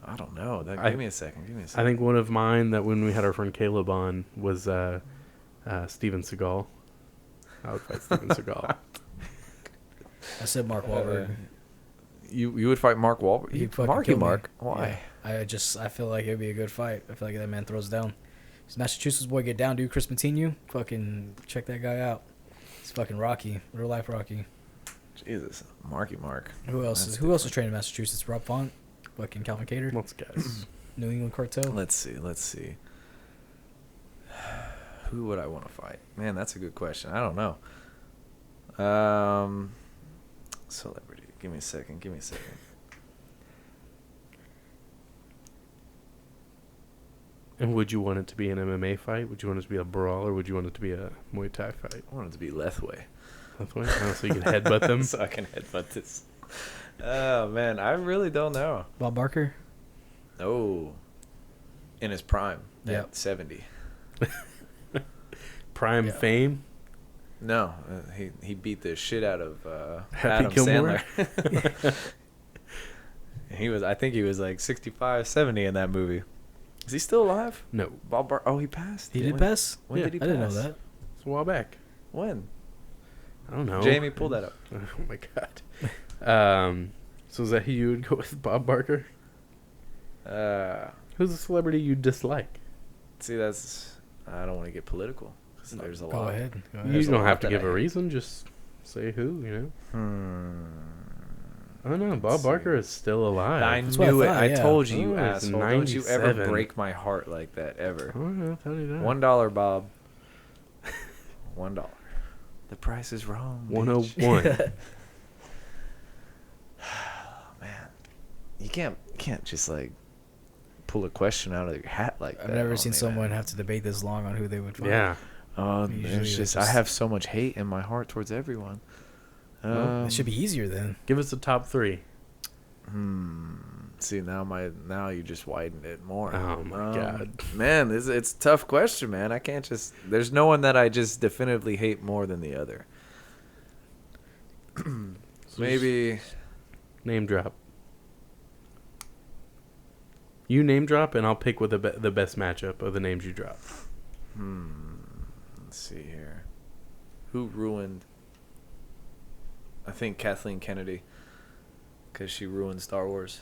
I don't know. Give me a second. I think one of mine that when we had our friend Caleb on was Steven Seagal. I would fight Steven Seagal. I said Mark Wahlberg. You would fight Mark Wahlberg. He'd fucking Marky kill me. Mark. Why? Yeah. I feel like it'd be a good fight. I feel like that man throws down. He's Massachusetts boy, get down, dude. Chris Patino, fucking check that guy out. He's fucking Rocky, real life Rocky. Jesus, Marky Mark. Who else is trained in Massachusetts? Rob Font, fucking Calvin Cater, Let's guess. New England Cartel. Let's see. Who would I want to fight? Man, that's a good question. I don't know. Celebrity. Give me a second. And would you want it to be an MMA fight? Would you want it to be a brawl, or would you want it to be a Muay Thai fight? I want it to be Lethway. That's why. So you can headbutt them. So I can headbutt this. Oh, man. I really don't know. Bob Barker. Oh. In his prime. Yeah. At 70. Prime Yeah. fame. No. He beat the shit out of Happy Adam Gilmore? Sandler. I think he was like 65, 70 in that movie. Is he still alive? No. Bob Barker. Oh, he passed. He did When- pass. When Yeah, did he I pass? didn't know that. a while back. When? I don't know. Jamie, pull that up. Oh my god. So is that who you would go with, Bob Barker? Who's a celebrity you dislike? See, I don't want to get political. 'Cause there's a Go lot. ahead. Go ahead. You There's a don't lot have to that give I a hate. reason. Just say who. I don't know. Let's Bob see. Barker is still alive. I That's what I knew it. thought, I yeah. told you, Oh, it's asshole. Don't you ever 97. break my heart like that, ever. Oh, no, tell you that. $1, Bob. $1. The price is wrong. bitch. 101. Man, you can't just like pull a question out of your hat like that. I've never on seen me, someone man. have to debate this long on who they would fight. Yeah. Usually It's it's just I just- have so much hate in my heart towards everyone. Well, It should be easier then. Give us the top three. See, now you just widened it more. Oh, my God. Man, it's a tough question, man. I can't just. There's no one that I just definitively hate more than the other. Maybe. Name drop. You name drop, and I'll pick with the best matchup of the names you drop. Let's see here. Who ruined? I think Kathleen Kennedy, because she ruined Star Wars.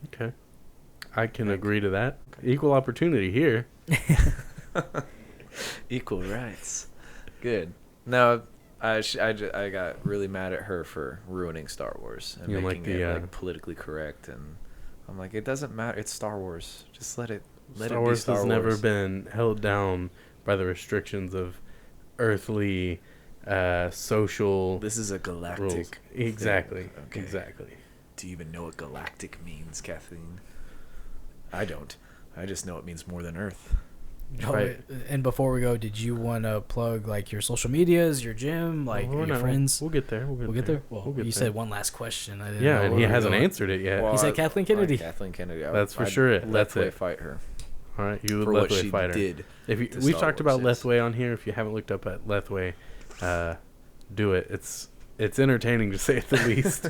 Okay. I can agree to that. Equal opportunity here. Equal rights. Good. No, I got really mad at her for ruining Star Wars and You like making the, it like politically correct, and I'm like, it doesn't matter. It's Star Wars. Just let it Star be Wars Star has Wars. never been held down by the restrictions of earthly, social This is a galactic. rules. Exactly. thing. Okay. Exactly. Do you even know what galactic means, Kathleen? I don't. I just know it means more than Earth. Oh, Right. and before we go, did you want to plug like your social medias, your gym, like Well, your no, friends? We'll get there. We'll get there. Well, We'll get you there. said one last question. I didn't Yeah, know and where he we were hasn't going. answered it yet. He said Kathleen Kennedy. Kathleen Kennedy. That's for sure it. That's Lethway it. fight her All right, you would for what Lethway she fighter. did. If you, to we've Star talked Wars, about yes. Lethway on here. If you haven't looked up at Lethway, do it. It's entertaining to say at the least.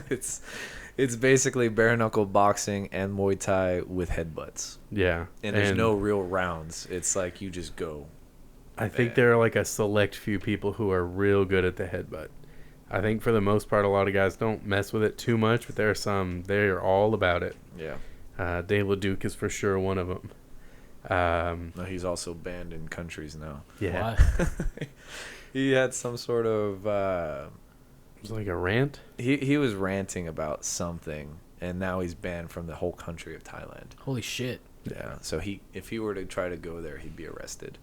It's basically bare knuckle boxing and Muay Thai with headbutts. Yeah, And there's no real rounds. It's like you just go. I think there are like a select few people who are real good at the headbutt. I think for the most part, a lot of guys don't mess with it too much, but there are some. They are all about it. Yeah. Dave LeDuc is for sure one of them. No, he's also banned in countries now. Yeah, Why? He had some sort of. it was like a rant. He was ranting about something, and now he's banned from the whole country of Thailand. Holy shit. Yeah. So if he were to try to go there, he'd be arrested.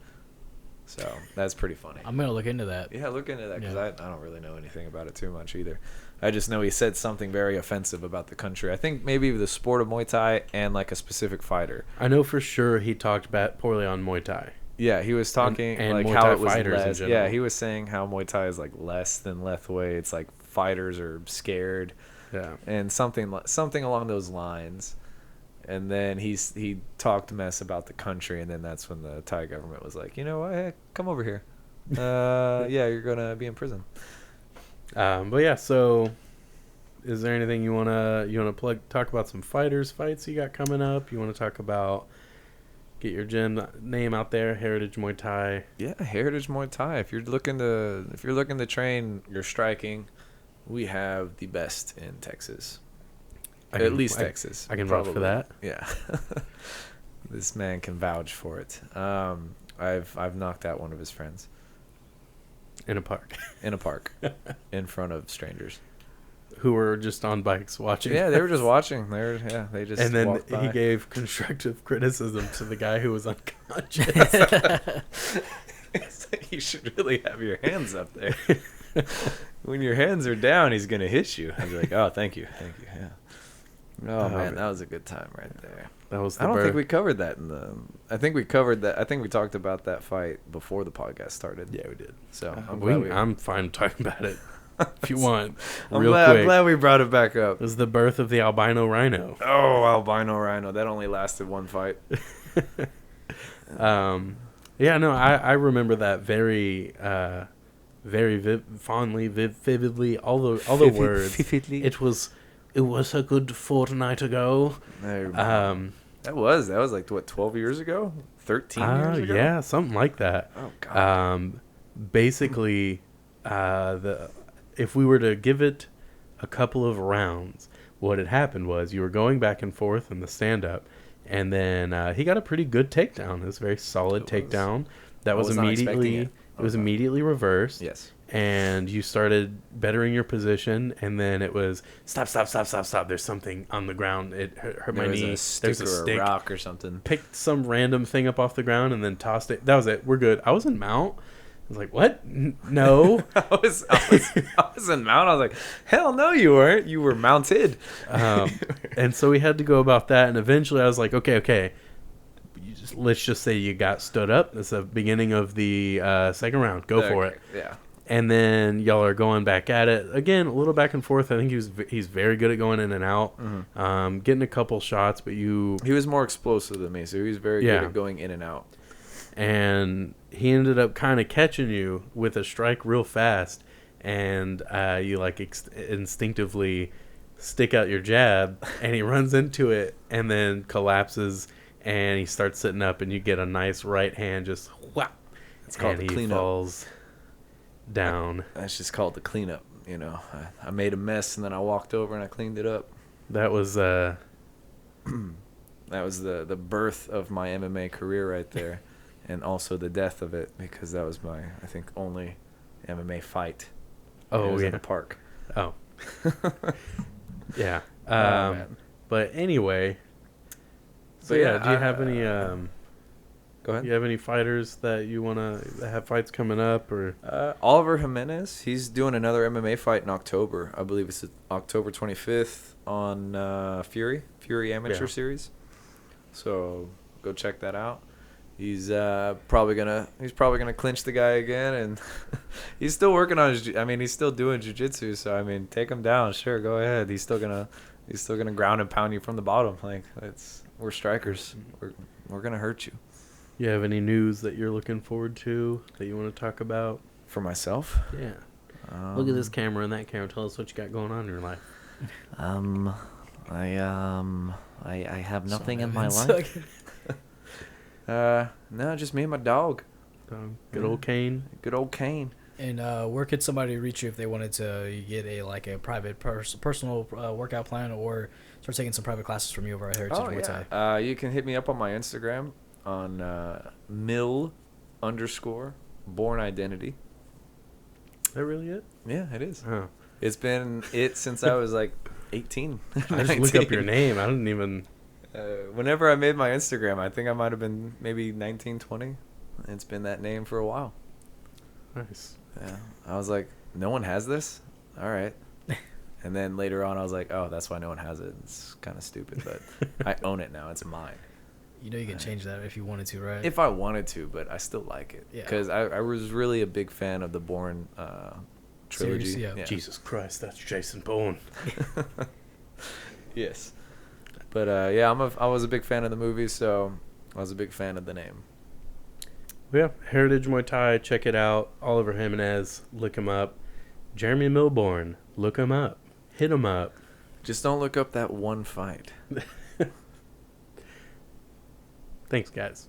So that's pretty funny. I'm gonna look into that. Yeah, look into that because Yeah. I don't really know anything about it too much either. I just know he said something very offensive about the country. I think maybe the sport of Muay Thai and like a specific fighter. I know for sure he talked poorly on Muay Thai. Yeah, he was talking And like Muay how Thai it was fighters in less. general. Yeah, he was saying how Muay Thai is like less than Lethway. It's like fighters are scared Yeah, and something along those lines. And then he talked mess about the country, and then that's when the Thai government was like, you know what, hey, come over here. Yeah, you're gonna be in prison. but yeah. So, is there anything you wanna plug? Talk about some fights you got coming up. You want to talk about get your gym name out there, Heritage Muay Thai. Yeah, Heritage Muay Thai. If you're looking to train your striking, we have the best in Texas. At least Texas. I can vouch for that. Yeah. This man can vouch for it. I've knocked out one of his friends In a park. in a park in front of strangers. Who were just on bikes watching. Yeah, they were just watching. They just And then walked by. he gave constructive criticism to the guy who was unconscious. You should really have your hands up there. When your hands are down, he's gonna hit you. I'd be like, oh, thank you, yeah. Oh man, that was a good time right there. That was the I don't birth. think we covered that in the. I think we covered that. I think we talked about that fight before the podcast started. Yeah, we did. So I'm fine talking about it if you want. I'm Real glad, quick. I'm glad we brought it back up. It was the birth of the albino rhino. Oh, albino rhino. That only lasted one fight. Yeah, no, I remember that very fondly, vividly. All the words. Vividly. It was a good fortnight ago. That was like what, 12 years ago, 13 years ago. Yeah, something like that. Oh god. basically, if we were to give it a couple of rounds, what had happened was you were going back and forth in the stand-up, and then he got a pretty good takedown. It was a very solid takedown. That was immediately immediately reversed. Yes. And you started bettering your position, and then it was stop. There's something on the ground. It hurt my knee. There's a stick or a rock or something. Picked some random thing up off the ground and then tossed it. That was it. We're good. I was in mount. I was like, what? No. I was in mount. I was like, hell no, you weren't. You were mounted. And so we had to go about that. And eventually I was like, okay. Let's just say you got stood up. That's the beginning of the second round. Go for it. Yeah. And then y'all are going back at it again, a little back and forth. I think he's very good at going in and out, getting a couple shots. But he was more explosive than me, so he was very good at going in and out. And he ended up kind of catching you with a strike real fast, and you like instinctively stick out your jab, and he runs into it and then collapses, and he starts sitting up, and you get a nice right hand just whap. It's called the cleanup. Falls down. That's just called the cleanup. You know, I made a mess and then I walked over and I cleaned it up. That was that was the birth of my MMA career right there, and also the death of it, because that was my, I think, only MMA fight. Oh, in the park. Oh. Yeah. But anyway. So yeah, do you have any go ahead. Do you have any fighters that you want to have fights coming up, or Oliver Jimenez? He's doing another MMA fight in October. I believe it's October 25th on Fury Amateur Series. So go check that out. He's probably gonna clinch the guy again, and he's still working on his. I mean, he's still doing jiu-jitsu. So I mean, take him down. Sure, go ahead. He's still gonna ground and pound you from the bottom. Like, we're strikers. We're gonna hurt you. you have any news that you're looking forward to that you want to talk about? For myself? Yeah. Look at this camera and that camera. Tell us what you got going on in your life. I have nothing in my life. No, just me and my dog. Good old Kane. Good old Kane. And where could somebody reach you if they wanted to get a private personal workout plan, or start taking some private classes from you over at Heritage Muay Thai? You can hit me up on my Instagram on Mil_Born Identity. Is that really it? Yeah, it is. Oh. It's been since I was like 18. I just look up your name. I didn't even. Whenever I made my Instagram, I think I might have been maybe 19, 20. It's been that name for a while. Nice. Yeah. I was like, no one has this? All right. And then later on, I was like, oh, that's why no one has it. It's kind of stupid, but I own it now. It's mine. You know you can change that if you wanted to, right? If I wanted to, but I still like it. Because I was really a big fan of the Bourne trilogy. Series, yeah. Jesus Christ, that's Jason Bourne. Yes. But I was a big fan of the movie, so I was a big fan of the name. Yeah, Heritage Muay Thai, check it out. Oliver Jimenez, look him up. Jeremy Milbourn, look him up. Hit him up. Just don't look up that one fight. Thanks, guys.